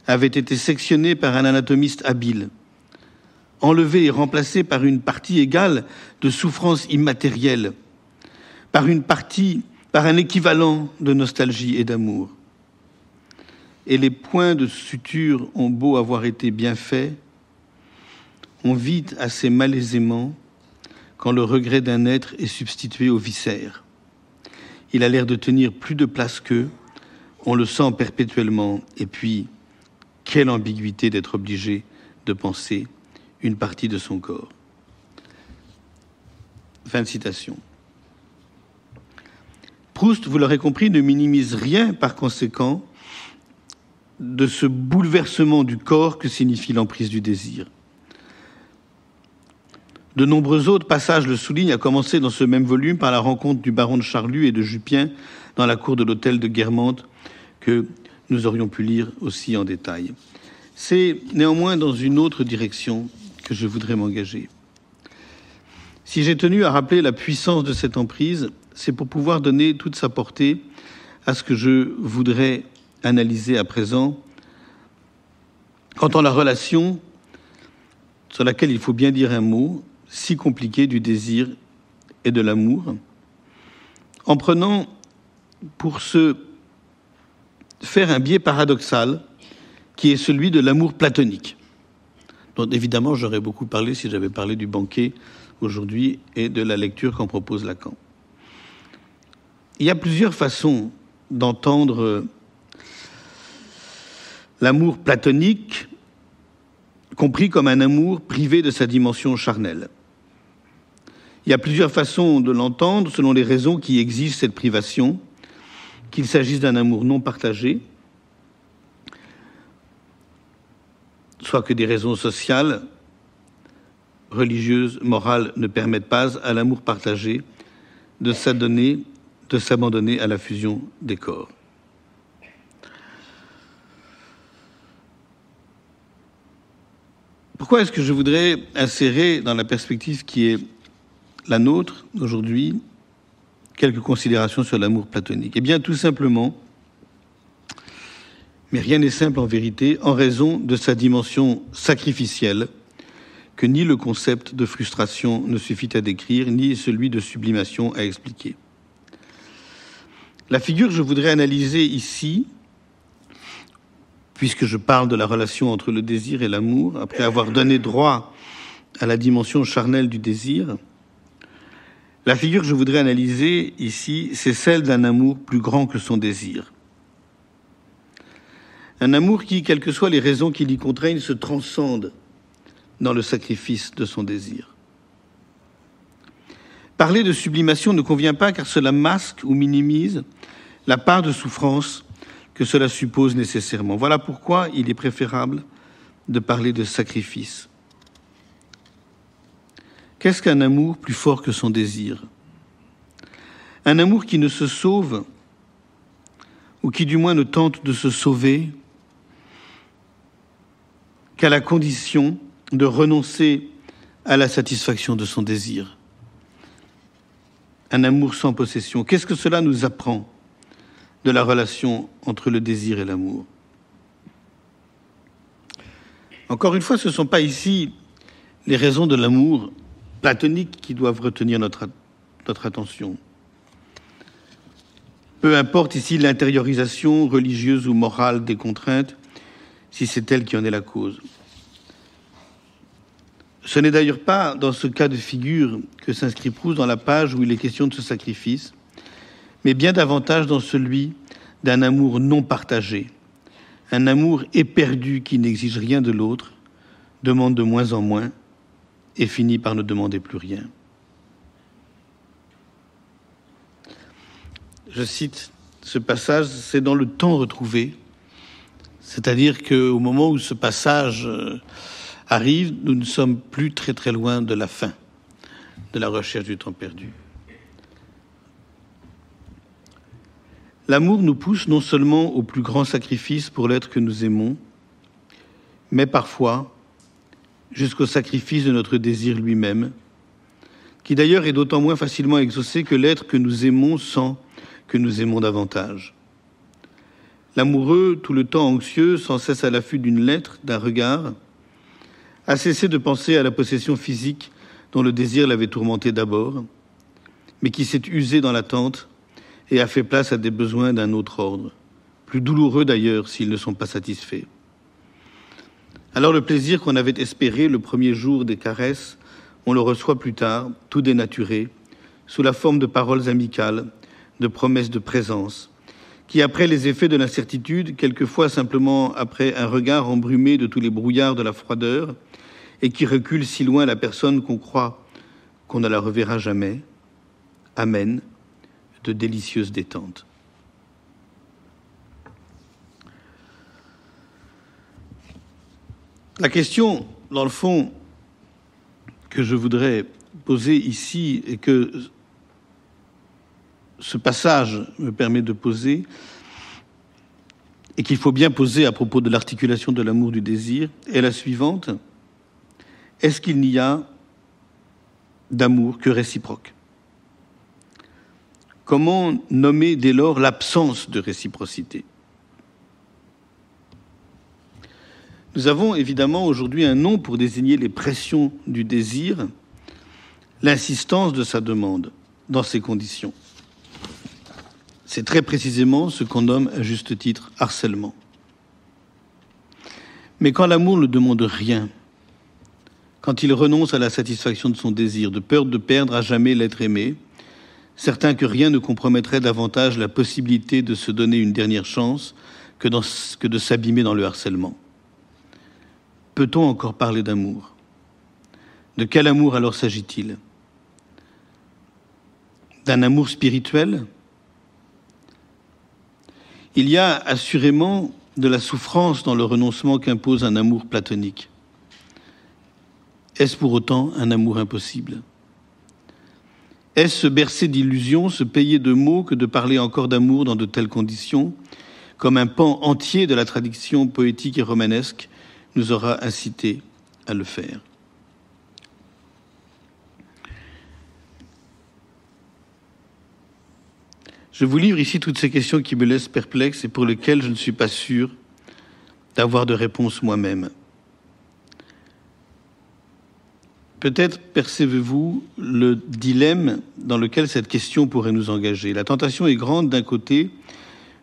Speaker 3: avait été sectionnée par un anatomiste habile, enlevée et remplacée par une partie égale de souffrance immatérielle, par un équivalent de nostalgie et d'amour. Et les points de suture ont beau avoir été bien faits, on vit assez malaisément quand le regret d'un être est substitué aux viscères. Il a l'air de tenir plus de place qu'eux, on le sent perpétuellement, et puis, quelle ambiguïté d'être obligé de penser une partie de son corps. Fin de citation. Proust, vous l'aurez compris, ne minimise rien par conséquent de ce bouleversement du corps que signifie l'emprise du désir. De nombreux autres passages le soulignent, à commencer dans ce même volume par la rencontre du baron de Charlus et de Jupien dans la cour de l'hôtel de Guermantes, que nous aurions pu lire aussi en détail. C'est néanmoins dans une autre direction que je voudrais m'engager. Si j'ai tenu à rappeler la puissance de cette emprise, c'est pour pouvoir donner toute sa portée à ce que je voudrais analyser à présent quant à la relation sur laquelle il faut bien dire un mot, si compliqué, du désir et de l'amour, en prenant pour se faire un biais paradoxal qui est celui de l'amour platonique, dont évidemment j'aurais beaucoup parlé si j'avais parlé du banquet aujourd'hui et de la lecture qu'en propose Lacan. Il y a plusieurs façons d'entendre l'amour platonique, compris comme un amour privé de sa dimension charnelle. Il y a plusieurs façons de l'entendre selon les raisons qui exigent cette privation, qu'il s'agisse d'un amour non partagé, soit que des raisons sociales, religieuses, morales ne permettent pas à l'amour partagé de s'abandonner à la fusion des corps. Pourquoi est-ce que je voudrais insérer dans la perspective qui est la nôtre aujourd'hui quelques considérations sur l'amour platonique? Eh bien, tout simplement, mais rien n'est simple en vérité, en raison de sa dimension sacrificielle que ni le concept de frustration ne suffit à décrire, ni celui de sublimation à expliquer. La figure que je voudrais analyser ici, puisque je parle de la relation entre le désir et l'amour, après avoir donné droit à la dimension charnelle du désir, la figure que je voudrais analyser ici, c'est celle d'un amour plus grand que son désir. Un amour qui, quelles que soient les raisons qui l'y contraignent, se transcende dans le sacrifice de son désir. Parler de sublimation ne convient pas car cela masque ou minimise la part de souffrance que cela suppose nécessairement. Voilà pourquoi il est préférable de parler de sacrifice. Qu'est-ce qu'un amour plus fort que son désir? Un amour qui ne se sauve, ou qui du moins ne tente de se sauver, qu'à la condition de renoncer à la satisfaction de son désir. Un amour sans possession. Qu'est-ce que cela nous apprend de la relation entre le désir et l'amour? Encore une fois, ce ne sont pas ici les raisons de l'amour platonique qui doivent retenir notre attention. Peu importe ici l'intériorisation religieuse ou morale des contraintes, si c'est elle qui en est la cause. Ce n'est d'ailleurs pas dans ce cas de figure que s'inscrit Proust dans la page où il est question de ce sacrifice, mais bien davantage dans celui d'un amour non partagé, un amour éperdu qui n'exige rien de l'autre, demande de moins en moins et finit par ne demander plus rien. Je cite ce passage, c'est dans le temps retrouvé, c'est-à-dire qu'au moment où ce passage arrive, nous ne sommes plus très très loin de la fin de la recherche du temps perdu. L'amour nous pousse non seulement au plus grand sacrifice pour l'être que nous aimons, mais parfois jusqu'au sacrifice de notre désir lui-même, qui d'ailleurs est d'autant moins facilement exaucé que l'être que nous aimons sent que nous aimons davantage. L'amoureux, tout le temps anxieux, sans cesse à l'affût d'une lettre, d'un regard, a cessé de penser à la possession physique dont le désir l'avait tourmenté d'abord, mais qui s'est usé dans l'attente et a fait place à des besoins d'un autre ordre, plus douloureux d'ailleurs s'ils ne sont pas satisfaits. Alors le plaisir qu'on avait espéré le premier jour des caresses, on le reçoit plus tard, tout dénaturé, sous la forme de paroles amicales, de promesses de présence, qui, après les effets de l'incertitude, quelquefois simplement après un regard embrumé de tous les brouillards de la froideur, et qui recule si loin la personne qu'on croit qu'on ne la reverra jamais, amène de délicieuses détentes. La question, dans le fond, que je voudrais poser ici et que ce passage me permet de poser, et qu'il faut bien poser à propos de l'articulation de l'amour du désir, est la suivante. Est-ce qu'il n'y a d'amour que réciproque ? Comment nommer dès lors l'absence de réciprocité ? Nous avons évidemment aujourd'hui un nom pour désigner les pressions du désir, l'insistance de sa demande dans ces conditions. C'est très précisément ce qu'on nomme à juste titre harcèlement. Mais quand l'amour ne demande rien, quand il renonce à la satisfaction de son désir, de peur de perdre à jamais l'être aimé, certain que rien ne compromettrait davantage la possibilité de se donner une dernière chance que de s'abîmer dans le harcèlement. Peut-on encore parler d'amour ? De quel amour alors s'agit-il ? D'un amour spirituel ? Il y a assurément de la souffrance dans le renoncement qu'impose un amour platonique. Est-ce pour autant un amour impossible ? Est-ce se bercer d'illusions, se payer de mots que de parler encore d'amour dans de telles conditions, comme un pan entier de la tradition poétique et romanesque nous aura incité à le faire ? Je vous livre ici toutes ces questions qui me laissent perplexe et pour lesquelles je ne suis pas sûr d'avoir de réponse moi-même. Peut-être percevez-vous le dilemme dans lequel cette question pourrait nous engager. La tentation est grande d'un côté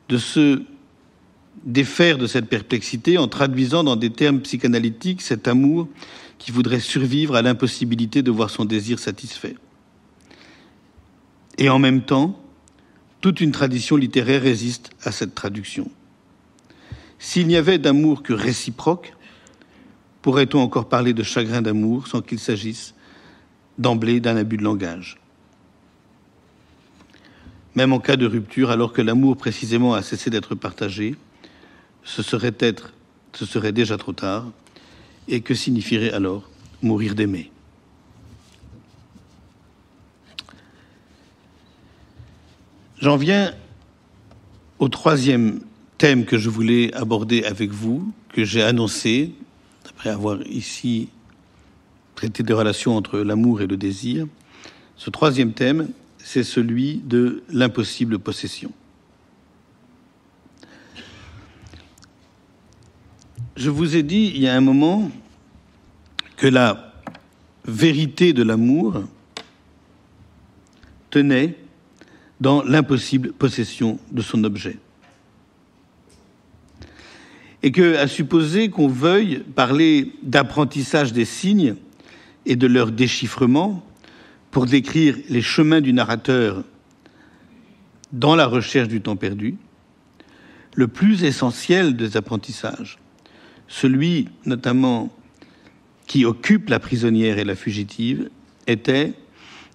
Speaker 3: de se défaire de cette perplexité en traduisant dans des termes psychanalytiques cet amour qui voudrait survivre à l'impossibilité de voir son désir satisfait. Et en même temps, toute une tradition littéraire résiste à cette traduction. S'il n'y avait d'amour que réciproque, pourrait-on encore parler de chagrin d'amour sans qu'il s'agisse d'emblée d'un abus de langage ? Même en cas de rupture, alors que l'amour précisément a cessé d'être partagé, ce serait déjà trop tard. Et que signifierait alors mourir d'aimer ? J'en viens au troisième thème que je voulais aborder avec vous, que j'ai annoncé, après avoir ici traité des relations entre l'amour et le désir. Ce troisième thème, c'est celui de l'impossible possession. Je vous ai dit il y a un moment que la vérité de l'amour tenait dans l'impossible possession de son objet. Et que, à supposer qu'on veuille parler d'apprentissage des signes et de leur déchiffrement pour décrire les chemins du narrateur dans la recherche du temps perdu, le plus essentiel des apprentissages, celui notamment qui occupe la prisonnière et la fugitive, était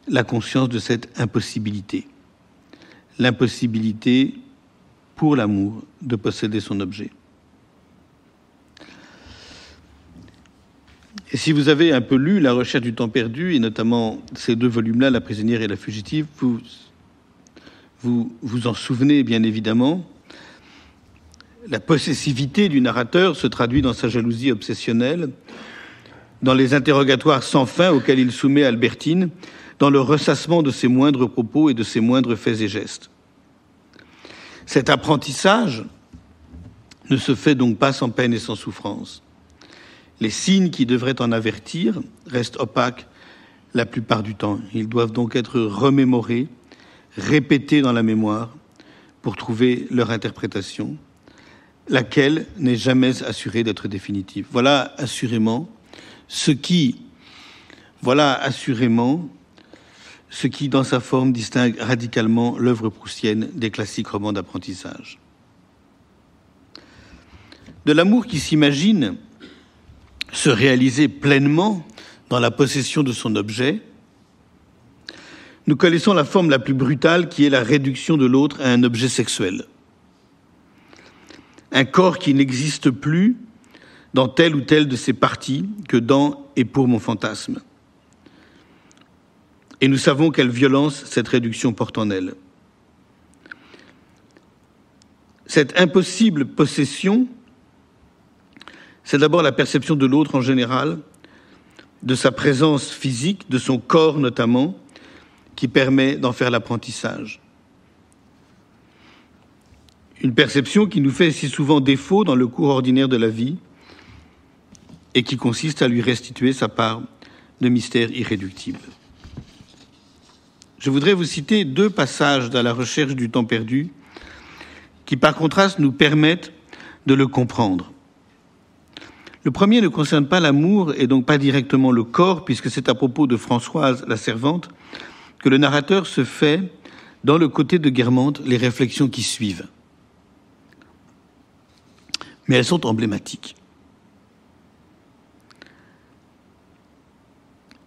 Speaker 3: la conscience de cette impossibilité. L'impossibilité pour l'amour de posséder son objet. Et si vous avez un peu lu La recherche du temps perdu, et notamment ces deux volumes-là, La prisonnière et la fugitive, vous Vous vous en souvenez bien évidemment. La possessivité du narrateur se traduit dans sa jalousie obsessionnelle, dans les interrogatoires sans fin auxquels il soumet Albertine, dans le ressassement de ses moindres propos et de ses moindres faits et gestes. Cet apprentissage ne se fait donc pas sans peine et sans souffrance. Les signes qui devraient en avertir restent opaques la plupart du temps. Ils doivent donc être remémorés, répétés dans la mémoire pour trouver leur interprétation, laquelle n'est jamais assurée d'être définitive. Voilà assurément ce qui, dans sa forme, distingue radicalement l'œuvre proustienne des classiques romans d'apprentissage. De l'amour qui s'imagine se réaliser pleinement dans la possession de son objet, nous connaissons la forme la plus brutale qui est la réduction de l'autre à un objet sexuel. Un corps qui n'existe plus dans telle ou telle de ses parties que dans et pour mon fantasme. Et nous savons quelle violence cette réduction porte en elle. Cette impossible possession, c'est d'abord la perception de l'autre en général, de sa présence physique, de son corps notamment, qui permet d'en faire l'apprentissage. Une perception qui nous fait si souvent défaut dans le cours ordinaire de la vie et qui consiste à lui restituer sa part de mystère irréductible. Je voudrais vous citer 2 passages dans La recherche du temps perdu qui, par contraste, nous permettent de le comprendre. Le premier ne concerne pas l'amour et donc pas directement le corps, puisque c'est à propos de Françoise, la servante, que le narrateur se fait, dans le côté de Guermantes, les réflexions qui suivent. Mais elles sont emblématiques.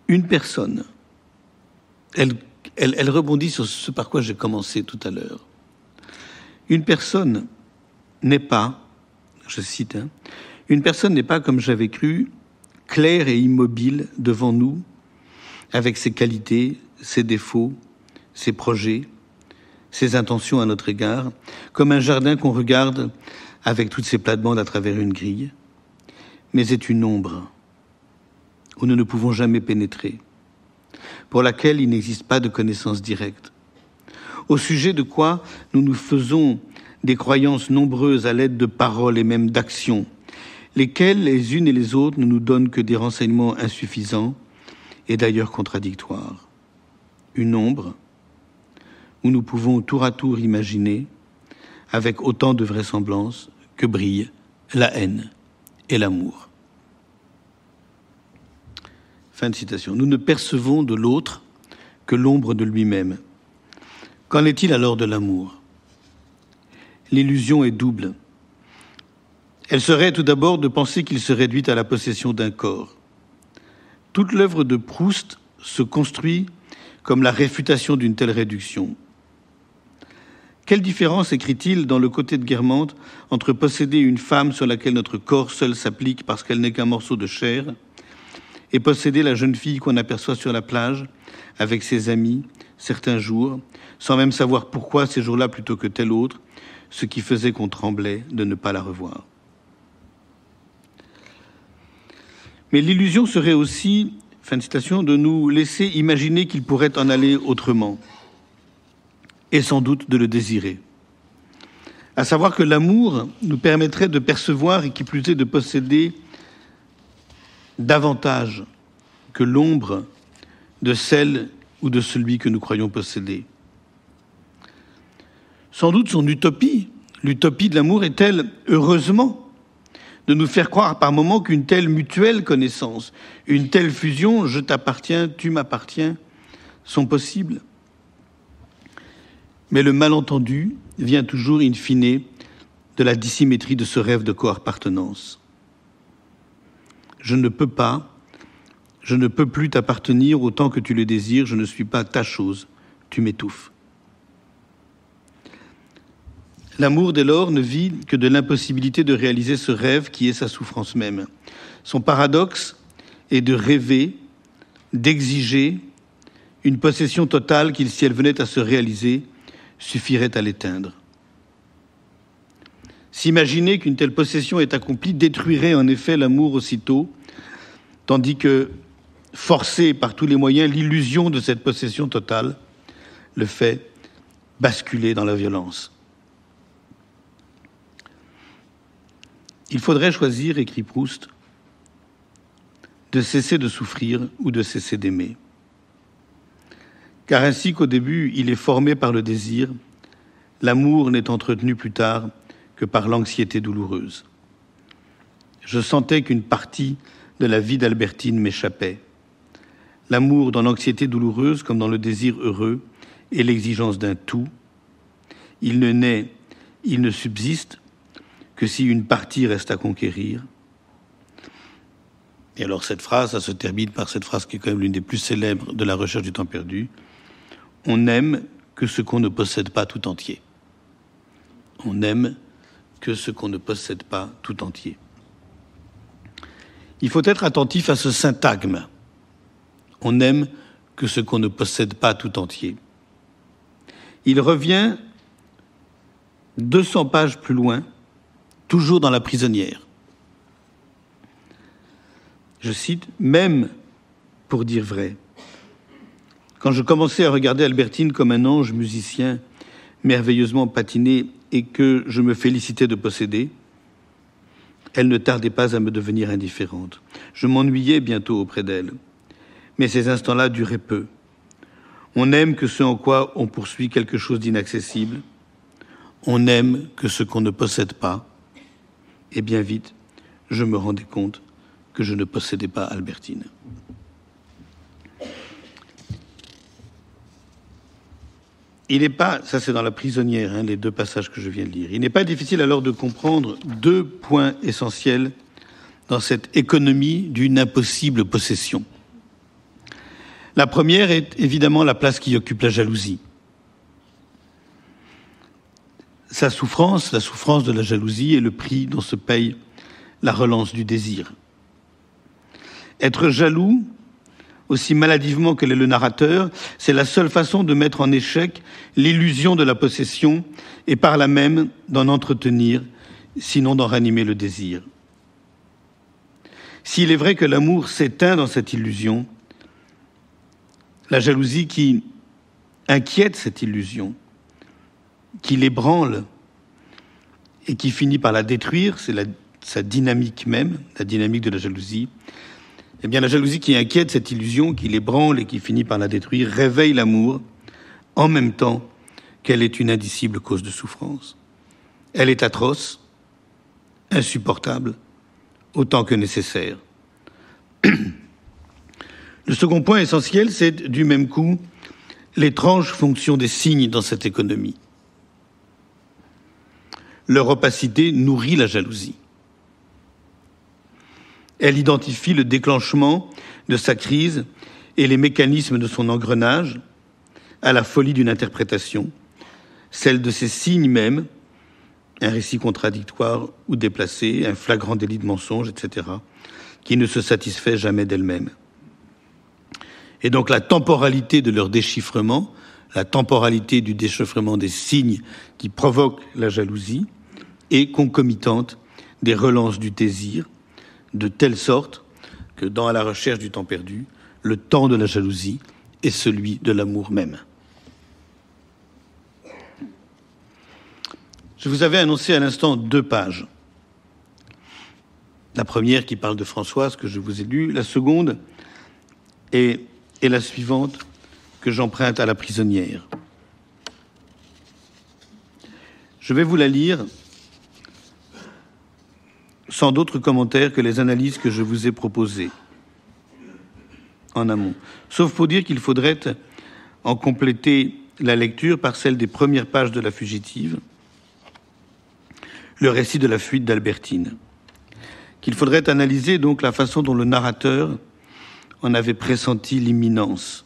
Speaker 3: Une personne, elle rebondit sur ce par quoi j'ai commencé tout à l'heure. Une personne n'est pas, je cite, une personne n'est pas, comme j'avais cru, claire et immobile devant nous, avec ses qualités, ses défauts, ses projets, ses intentions à notre égard, comme un jardin qu'on regarde avec toutes ses plates-bandes à travers une grille, mais est une ombre où nous ne pouvons jamais pénétrer, pour laquelle il n'existe pas de connaissance directe, au sujet de quoi nous nous faisons des croyances nombreuses à l'aide de paroles et même d'actions, lesquelles, les unes et les autres, ne nous donnent que des renseignements insuffisants et d'ailleurs contradictoires. Une ombre où nous pouvons tour à tour imaginer, avec autant de vraisemblance, que brillent la haine et l'amour. Fin de citation. Nous ne percevons de l'autre que l'ombre de lui-même. Qu'en est-il alors de l'amour ? L'illusion est double. Elle serait tout d'abord de penser qu'il se réduit à la possession d'un corps. Toute l'œuvre de Proust se construit comme la réfutation d'une telle réduction. Quelle différence, écrit-il dans le côté de Guermantes, entre posséder une femme sur laquelle notre corps seul s'applique parce qu'elle n'est qu'un morceau de chair, et posséder la jeune fille qu'on aperçoit sur la plage avec ses amis certains jours, sans même savoir pourquoi ces jours-là plutôt que tel autre, ce qui faisait qu'on tremblait de ne pas la revoir. Mais l'illusion serait aussi, fin de citation, de nous laisser imaginer qu'il pourrait en aller autrement, et sans doute de le désirer. À savoir que l'amour nous permettrait de percevoir et qui plus est de posséder davantage que l'ombre de celle ou de celui que nous croyons posséder. Sans doute son utopie, l'utopie de l'amour est-elle, heureusement, de nous faire croire par moments qu'une telle mutuelle connaissance, une telle fusion, je t'appartiens, tu m'appartiens, sont possibles. Mais le malentendu vient toujours, in fine, de la dissymétrie de ce rêve de co-appartenance. Je ne peux plus t'appartenir autant que tu le désires, je ne suis pas ta chose, tu m'étouffes. L'amour, dès lors, ne vit que de l'impossibilité de réaliser ce rêve qui est sa souffrance même. Son paradoxe est de rêver, d'exiger une possession totale qui, si elle venait à se réaliser, suffirait à l'éteindre. S'imaginer qu'une telle possession est accomplie détruirait en effet l'amour aussitôt, tandis que, forcer par tous les moyens l'illusion de cette possession totale, le fait basculer dans la violence. Il faudrait choisir, écrit Proust, de cesser de souffrir ou de cesser d'aimer. Car ainsi qu'au début, il est formé par le désir, l'amour n'est entretenu plus tard que par l'anxiété douloureuse. Je sentais qu'une partie de la vie d'Albertine m'échappait. L'amour dans l'anxiété douloureuse comme dans le désir heureux et l'exigence d'un tout. Il ne naît, il ne subsiste que si une partie reste à conquérir. Et alors cette phrase, ça se termine par cette phrase qui est quand même l'une des plus célèbres de la recherche du temps perdu. On n'aime que ce qu'on ne possède pas tout entier. On n'aime que ce qu'on ne possède pas tout entier. Il faut être attentif à ce syntagme. On n'aime que ce qu'on ne possède pas tout entier. Il revient 200 pages plus loin, toujours dans La prisonnière. Je cite, « Même pour dire vrai, quand je commençais à regarder Albertine comme un ange musicien merveilleusement patiné et que je me félicitais de posséder, elle ne tardait pas à me devenir indifférente. Je m'ennuyais bientôt auprès d'elle. Mais ces instants-là duraient peu. On n'aime que ce en quoi on poursuit quelque chose d'inaccessible. On n'aime que ce qu'on ne possède pas. Et bien vite, je me rendais compte que je ne possédais pas Albertine. Il n'est pas, ça c'est dans La prisonnière, les deux passages que je viens de lire, il n'est pas difficile alors de comprendre deux points essentiels dans cette économie d'une impossible possession. La première est évidemment la place qui occupe la jalousie. Sa souffrance, la souffrance de la jalousie est le prix dont se paye la relance du désir. Être jaloux, aussi maladivement que l'est le narrateur, c'est la seule façon de mettre en échec l'illusion de la possession et par là même d'en entretenir, sinon d'en ranimer le désir. S'il est vrai que l'amour s'éteint dans cette illusion, la jalousie qui inquiète cette illusion, qui l'ébranle et qui finit par la détruire, c'est sa dynamique même, la dynamique de la jalousie, eh bien, la jalousie qui inquiète cette illusion, qui l'ébranle et qui finit par la détruire, réveille l'amour en même temps qu'elle est une indicible cause de souffrance. Elle est atroce, insupportable, autant que nécessaire. Le second point essentiel, c'est du même coup l'étrange fonction des signes dans cette économie. Leur opacité nourrit la jalousie. Elle identifie le déclenchement de sa crise et les mécanismes de son engrenage à la folie d'une interprétation, celle de ses signes même, un récit contradictoire ou déplacé, un flagrant délit de mensonge, etc., qui ne se satisfait jamais d'elle-même. Et donc la temporalité de leur déchiffrement, la temporalité du déchiffrement des signes qui provoquent la jalousie est concomitante des relances du désir, de telle sorte que dans la recherche du temps perdu, le temps de la jalousie est celui de l'amour même. Je vous avais annoncé à l'instant 2 pages. La première qui parle de Françoise, que je vous ai lue, la seconde est la suivante que j'emprunte à La prisonnière. Je vais vous la lire sans d'autres commentaires que les analyses que je vous ai proposées en amont. Sauf pour dire qu'il faudrait en compléter la lecture par celle des premières pages de La fugitive, le récit de la fuite d'Albertine. Qu'il faudrait analyser donc la façon dont le narrateur en avait pressenti l'imminence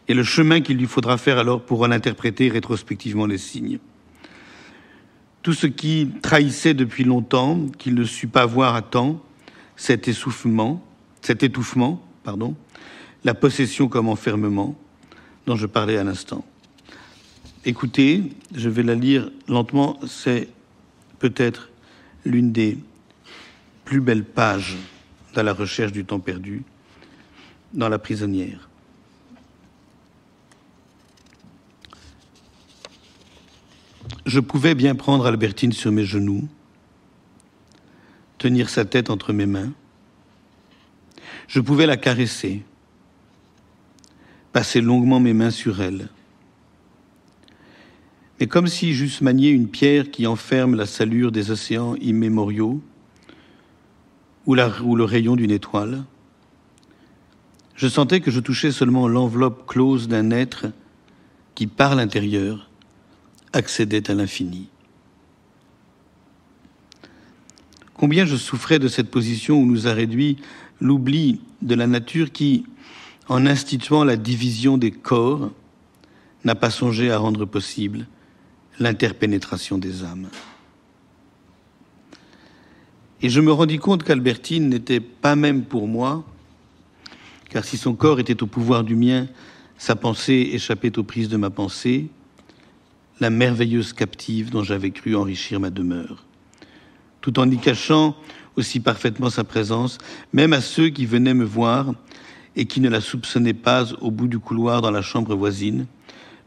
Speaker 3: et le chemin qu'il lui faudra faire alors pour en interpréter rétrospectivement les signes. Tout ce qui trahissait depuis longtemps, qu'il ne sut pas voir à temps, cet étouffement, la possession comme enfermement, dont je parlais à l'instant. Écoutez, je vais la lire lentement, c'est peut-être l'une des plus belles pages dans la recherche du temps perdu, dans La prisonnière. Je pouvais bien prendre Albertine sur mes genoux, tenir sa tête entre mes mains. Je pouvais la caresser, passer longuement mes mains sur elle. Mais comme si j'eusse manié une pierre qui enferme la salure des océans immémoriaux ou le rayon d'une étoile, je sentais que je touchais seulement l'enveloppe close d'un être qui, par l'intérieur, accédait à l'infini. Combien je souffrais de cette position où nous a réduit l'oubli de la nature qui, en instituant la division des corps, n'a pas songé à rendre possible l'interpénétration des âmes. Et je me rendis compte qu'Albertine n'était pas même pour moi, car si son corps était au pouvoir du mien, sa pensée échappait aux prises de ma pensée, la merveilleuse captive dont j'avais cru enrichir ma demeure, tout en y cachant aussi parfaitement sa présence, même à ceux qui venaient me voir et qui ne la soupçonnaient pas au bout du couloir dans la chambre voisine,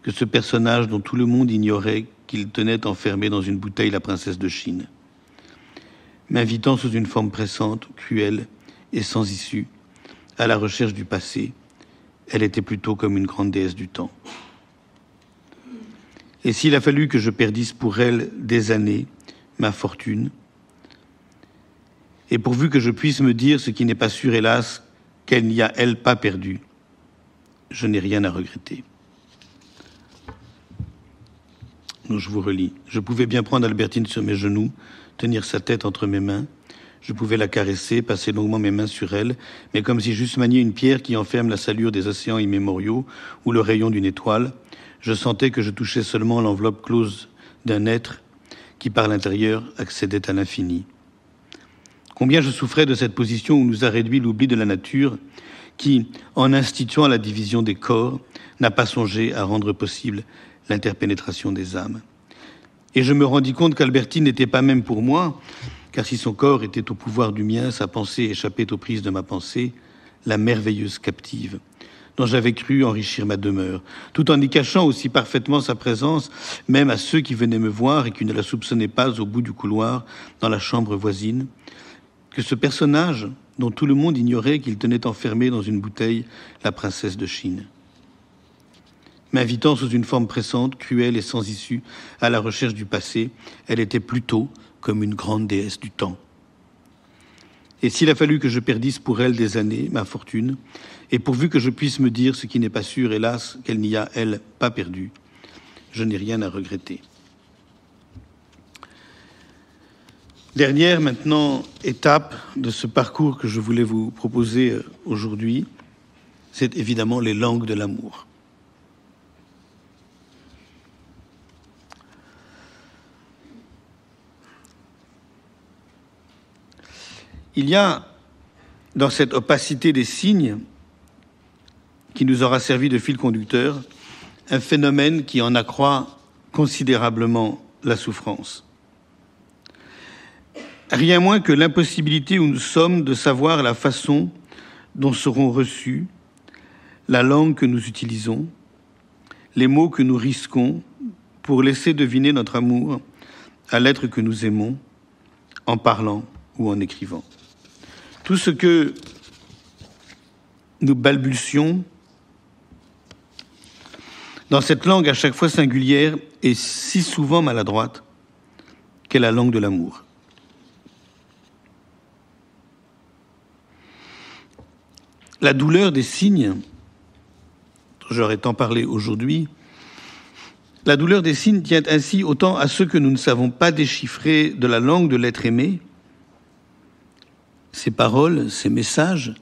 Speaker 3: que ce personnage dont tout le monde ignorait qu'il tenait enfermé dans une bouteille la princesse de Chine, m'invitant sous une forme pressante, cruelle et sans issue, à la recherche du passé. Elle était plutôt comme une grande déesse du temps. Et s'il a fallu que je perdisse pour elle des années, ma fortune, et pourvu que je puisse me dire ce qui n'est pas sûr, hélas, qu'elle n'y a, elle, pas perdu, je n'ai rien à regretter. Donc je vous relis. Je pouvais bien prendre Albertine sur mes genoux, tenir sa tête entre mes mains. Je pouvais la caresser, passer longuement mes mains sur elle, mais comme si j'eusse manié une pierre qui enferme la salure des océans immémoriaux ou le rayon d'une étoile, je sentais que je touchais seulement l'enveloppe close d'un être qui, par l'intérieur, accédait à l'infini. Combien je souffrais de cette position où nous a réduit l'oubli de la nature qui, en instituant la division des corps, n'a pas songé à rendre possible l'interpénétration des âmes. Et je me rendis compte qu'Albertine n'était pas même pour moi, car si son corps était au pouvoir du mien, sa pensée échappait aux prises de ma pensée, la merveilleuse captive dont j'avais cru enrichir ma demeure, tout en y cachant aussi parfaitement sa présence, même à ceux qui venaient me voir et qui ne la soupçonnaient pas au bout du couloir, dans la chambre voisine, que ce personnage, dont tout le monde ignorait qu'il tenait enfermé dans une bouteille la princesse de Chine, m'invitant sous une forme pressante, cruelle et sans issue, à la recherche du passé, elle était plutôt comme une grande déesse du temps. Et s'il a fallu que je perdisse pour elle des années, ma fortune, et pourvu que je puisse me dire ce qui n'est pas sûr, hélas, qu'elle n'y a, elle, pas perdu, je n'ai rien à regretter. Dernière, maintenant, étape de ce parcours que je voulais vous proposer aujourd'hui, c'est évidemment les langues de l'amour. Il y a, dans cette opacité des signes, qui nous aura servi de fil conducteur, un phénomène qui en accroît considérablement la souffrance. Rien moins que l'impossibilité où nous sommes de savoir la façon dont seront reçus la langue que nous utilisons, les mots que nous risquons pour laisser deviner notre amour à l'être que nous aimons, en parlant ou en écrivant. Tout ce que nous balbutions dans cette langue à chaque fois singulière et si souvent maladroite qu'est la langue de l'amour. La douleur des signes, dont j'aurais tant parlé aujourd'hui, la douleur des signes tient ainsi autant à ceux que nous ne savons pas déchiffrer de la langue de l'être aimé, ces paroles, ces messages,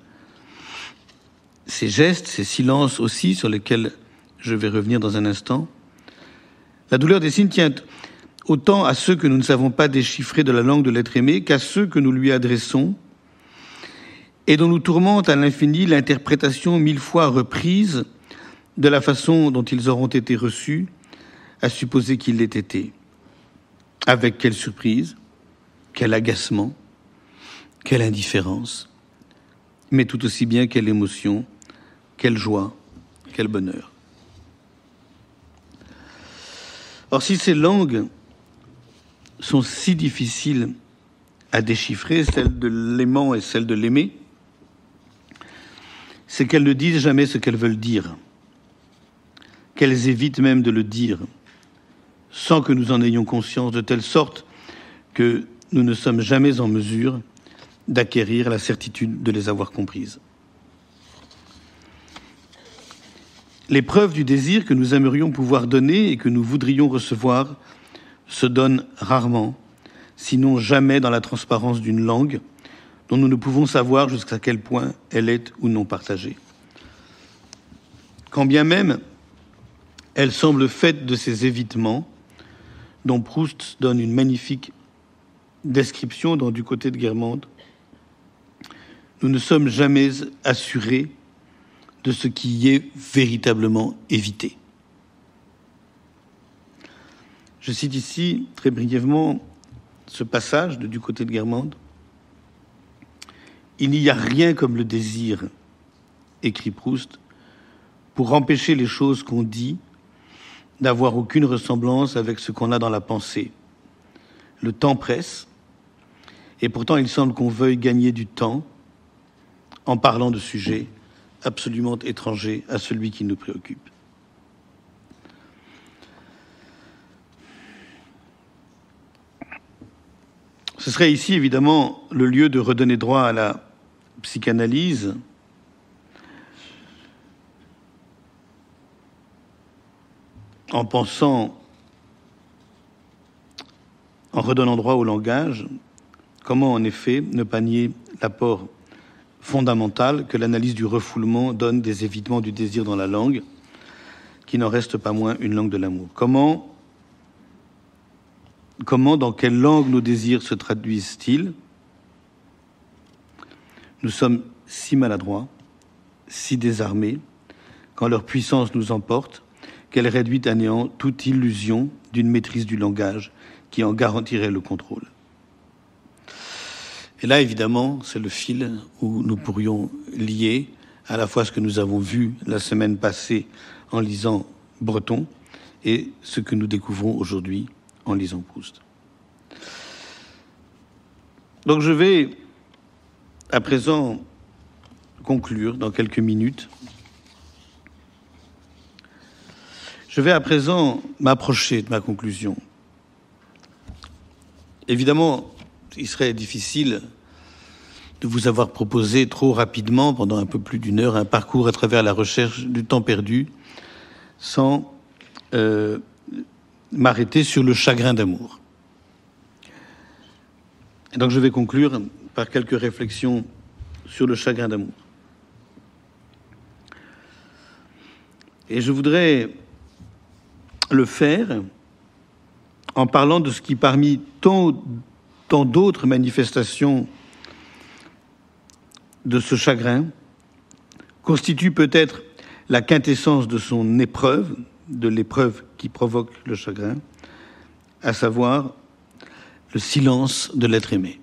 Speaker 3: ces gestes, ces silences aussi, sur lesquels je vais revenir dans un instant. La douleur des signes tient autant à ceux que nous ne savons pas déchiffrer de la langue de l'être aimé qu'à ceux que nous lui adressons et dont nous tourmente à l'infini l'interprétation 1000 fois reprise de la façon dont ils auront été reçus à supposer qu'il l'ait été. Avec quelle surprise, quel agacement, quelle indifférence, mais tout aussi bien quelle émotion, quelle joie, quel bonheur. Or, si ces langues sont si difficiles à déchiffrer, celle de l'aimant et celle de l'aimé, c'est qu'elles ne disent jamais ce qu'elles veulent dire, qu'elles évitent même de le dire, sans que nous en ayons conscience, de telle sorte que nous ne sommes jamais en mesure d'acquérir la certitude de les avoir comprises. Les preuves du désir que nous aimerions pouvoir donner et que nous voudrions recevoir se donnent rarement, sinon jamais dans la transparence d'une langue dont nous ne pouvons savoir jusqu'à quel point elle est ou non partagée. Quand bien même elle semble faite de ces évitements, dont Proust donne une magnifique description dans Du côté de Guermantes, nous ne sommes jamais assurés de ce qui y est véritablement évité. Je cite ici très brièvement ce passage de Du côté de Guermantes. « Il n'y a rien comme le désir, écrit Proust, pour empêcher les choses qu'on dit d'avoir aucune ressemblance avec ce qu'on a dans la pensée. Le temps presse, et pourtant il semble qu'on veuille gagner du temps en parlant de sujets absolument étrangers à celui qui nous préoccupe. » Ce serait ici, évidemment, le lieu de redonner droit à la psychanalyse, en pensant, en redonnant droit au langage, comment, en effet, ne pas nier l'apport fondamental que l'analyse du refoulement donne des évitements du désir dans la langue, qui n'en reste pas moins une langue de l'amour. Comment, dans quelle langue nos désirs se traduisent-ils? Nous sommes si maladroits, si désarmés, quand leur puissance nous emporte, qu'elle réduit à néant toute illusion d'une maîtrise du langage qui en garantirait le contrôle. Et là, évidemment, c'est le fil où nous pourrions lier à la fois ce que nous avons vu la semaine passée en lisant Breton et ce que nous découvrons aujourd'hui en lisant Proust. Donc je vais à présent conclure dans quelques minutes. Je vais à présent m'approcher de ma conclusion. Évidemment, il serait difficile de vous avoir proposé trop rapidement, pendant un peu plus d'une heure, un parcours à travers la recherche du temps perdu, sans m'arrêter sur le chagrin d'amour. Et donc je vais conclure par quelques réflexions sur le chagrin d'amour. Et je voudrais le faire en parlant de ce qui, parmi tant d'autres manifestations de ce chagrin, constitue peut-être la quintessence de son épreuve, de l'épreuve qui provoque le chagrin, à savoir le silence de l'être aimé.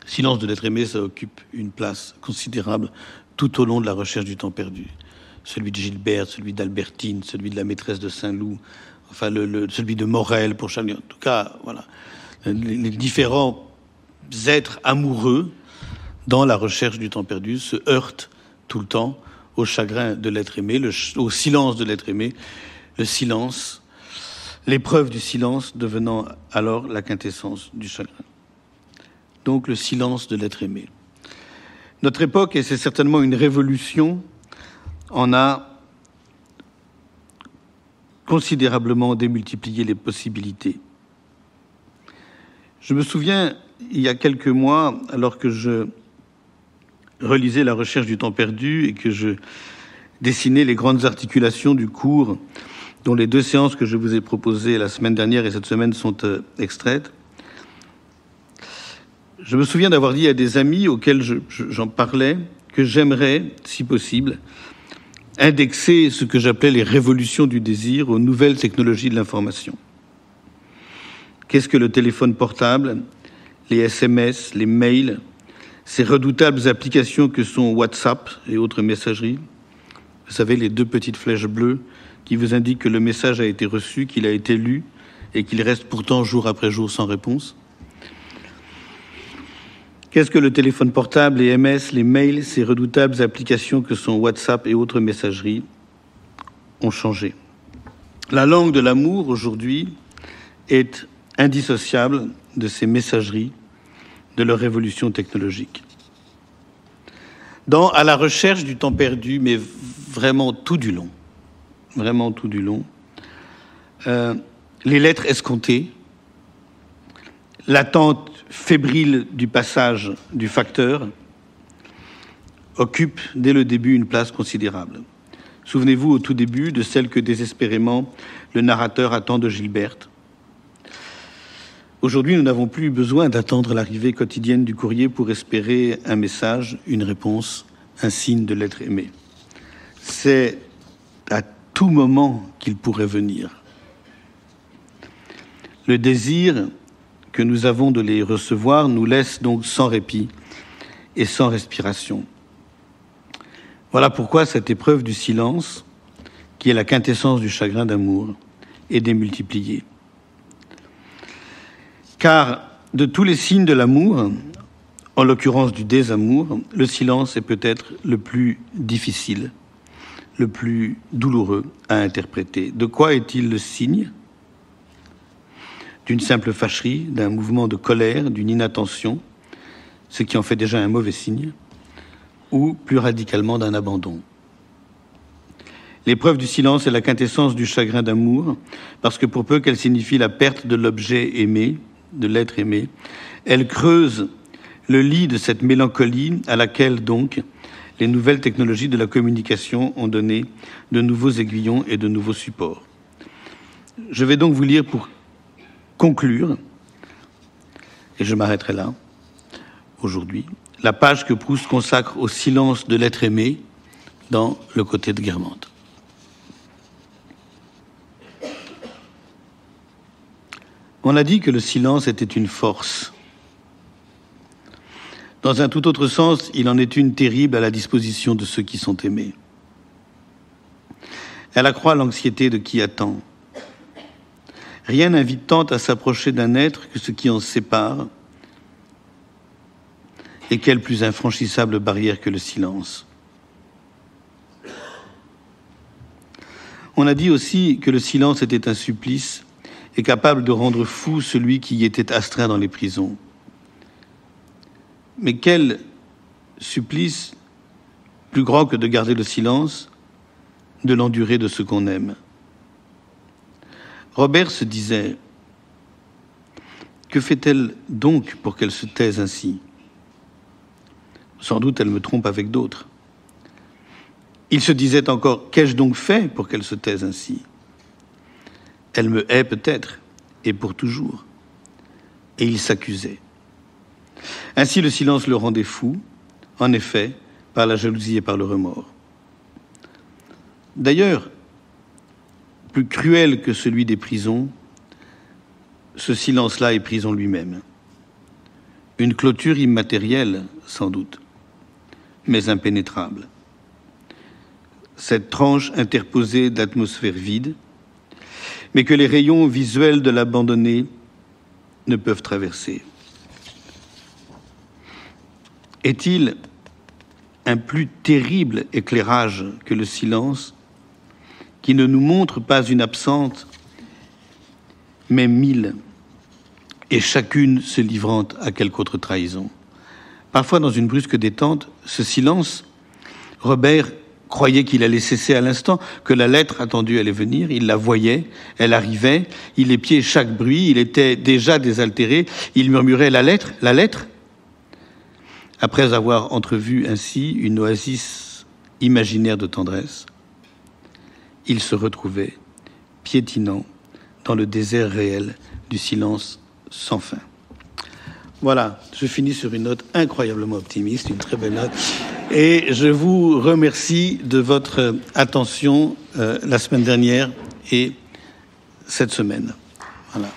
Speaker 3: Le silence de l'être aimé, ça occupe une place considérable tout au long de la recherche du temps perdu. Celui de Gilberte, celui d'Albertine, celui de la maîtresse de Saint-Loup, enfin celui de Morel pour chacun. En tout cas, voilà, les différents êtres amoureux dans la recherche du temps perdu se heurtent tout le temps au chagrin de l'être aimé, au silence de l'être aimé, le silence, l'épreuve du silence devenant alors la quintessence du chagrin. Donc le silence de l'être aimé. Notre époque, et c'est certainement une révolution, en a considérablement démultiplié les possibilités. Je me souviens, il y a quelques mois, alors que je relisais la recherche du temps perdu et que je dessinais les grandes articulations du cours, dont les 2 séances que je vous ai proposées la semaine dernière et cette semaine sont extraites, je me souviens d'avoir dit à des amis auxquels j'en parlais que j'aimerais, si possible, indexé ce que j'appelais les révolutions du désir aux nouvelles technologies de l'information. Qu'est-ce que le téléphone portable, les SMS, les mails, ces redoutables applications que sont WhatsApp et autres messageries? Vous savez, les deux petites flèches bleues qui vous indiquent que le message a été reçu, qu'il a été lu et qu'il reste pourtant jour après jour sans réponse. Qu'est-ce que le téléphone portable, les MS, les mails, ces redoutables applications que sont WhatsApp et autres messageries ont changé? La langue de l'amour, aujourd'hui, est indissociable de ces messageries, de leur révolution technologique. Dans À la recherche du temps perdu, mais vraiment tout du long, les lettres escomptées, l'attente fébrile du passage du facteur occupe dès le début une place considérable. Souvenez-vous au tout début de celle que désespérément le narrateur attend de Gilberte. Aujourd'hui, nous n'avons plus besoin d'attendre l'arrivée quotidienne du courrier pour espérer un message, une réponse, un signe de l'être aimé. C'est à tout moment qu'il pourrait venir. Le désir que nous avons de les recevoir nous laisse donc sans répit et sans respiration. Voilà pourquoi cette épreuve du silence, qui est la quintessence du chagrin d'amour, est démultipliée. Car de tous les signes de l'amour, en l'occurrence du désamour, le silence est peut-être le plus difficile, le plus douloureux à interpréter. De quoi est-il le signe ? D'une simple fâcherie, d'un mouvement de colère, d'une inattention, ce qui en fait déjà un mauvais signe, ou plus radicalement d'un abandon. L'épreuve du silence est la quintessence du chagrin d'amour, parce que pour peu qu'elle signifie la perte de l'objet aimé, de l'être aimé, elle creuse le lit de cette mélancolie à laquelle donc les nouvelles technologies de la communication ont donné de nouveaux aiguillons et de nouveaux supports. Je vais donc vous lire pour conclure, et je m'arrêterai là, aujourd'hui, la page que Proust consacre au silence de l'être aimé dans Le Côté de Guermantes. On a dit que le silence était une force. Dans un tout autre sens, il en est une terrible à la disposition de ceux qui sont aimés. Elle accroît l'anxiété de qui attend. Rien n'invite tant à s'approcher d'un être que ce qui en sépare. Et quelle plus infranchissable barrière que le silence. On a dit aussi que le silence était un supplice et capable de rendre fou celui qui y était astreint dans les prisons. Mais quel supplice plus grand que de garder le silence, de l'endurer de ce qu'on aime. Robert se disait « Que fait-elle donc pour qu'elle se taise ainsi ? Sans doute elle me trompe avec d'autres. » Il se disait encore « Qu'ai-je donc fait pour qu'elle se taise ainsi ? Elle me hait peut-être, et pour toujours. » Et il s'accusait. Ainsi le silence le rendait fou, en effet, par la jalousie et par le remords. D'ailleurs, plus cruel que celui des prisons, ce silence-là est prison lui-même. Une clôture immatérielle, sans doute, mais impénétrable. Cette tranche interposée d'atmosphère vide, mais que les rayons visuels de l'abandonné ne peuvent traverser. Est-il un plus terrible éclairage que le silence qui ne nous montre pas une absente, mais 1000, et chacune se livrant à quelque autre trahison. Parfois, dans une brusque détente, ce silence, Robert croyait qu'il allait cesser à l'instant, que la lettre attendue allait venir, il la voyait, elle arrivait, il épiait chaque bruit, il était déjà désaltéré, il murmurait « La lettre, la lettre !» Après avoir entrevu ainsi une oasis imaginaire de tendresse, il se retrouvait piétinant dans le désert réel du silence sans fin. Voilà, je finis sur une note incroyablement optimiste, une très belle note. Et je vous remercie de votre attention la semaine dernière et cette semaine. Voilà.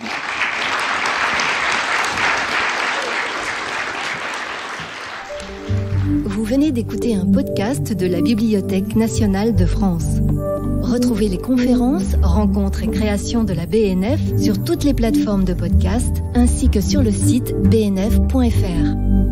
Speaker 1: Vous venez d'écouter un podcast de la Bibliothèque nationale de France. Retrouvez les conférences, rencontres et créations de la BNF sur toutes les plateformes de podcast ainsi que sur le site bnf.fr.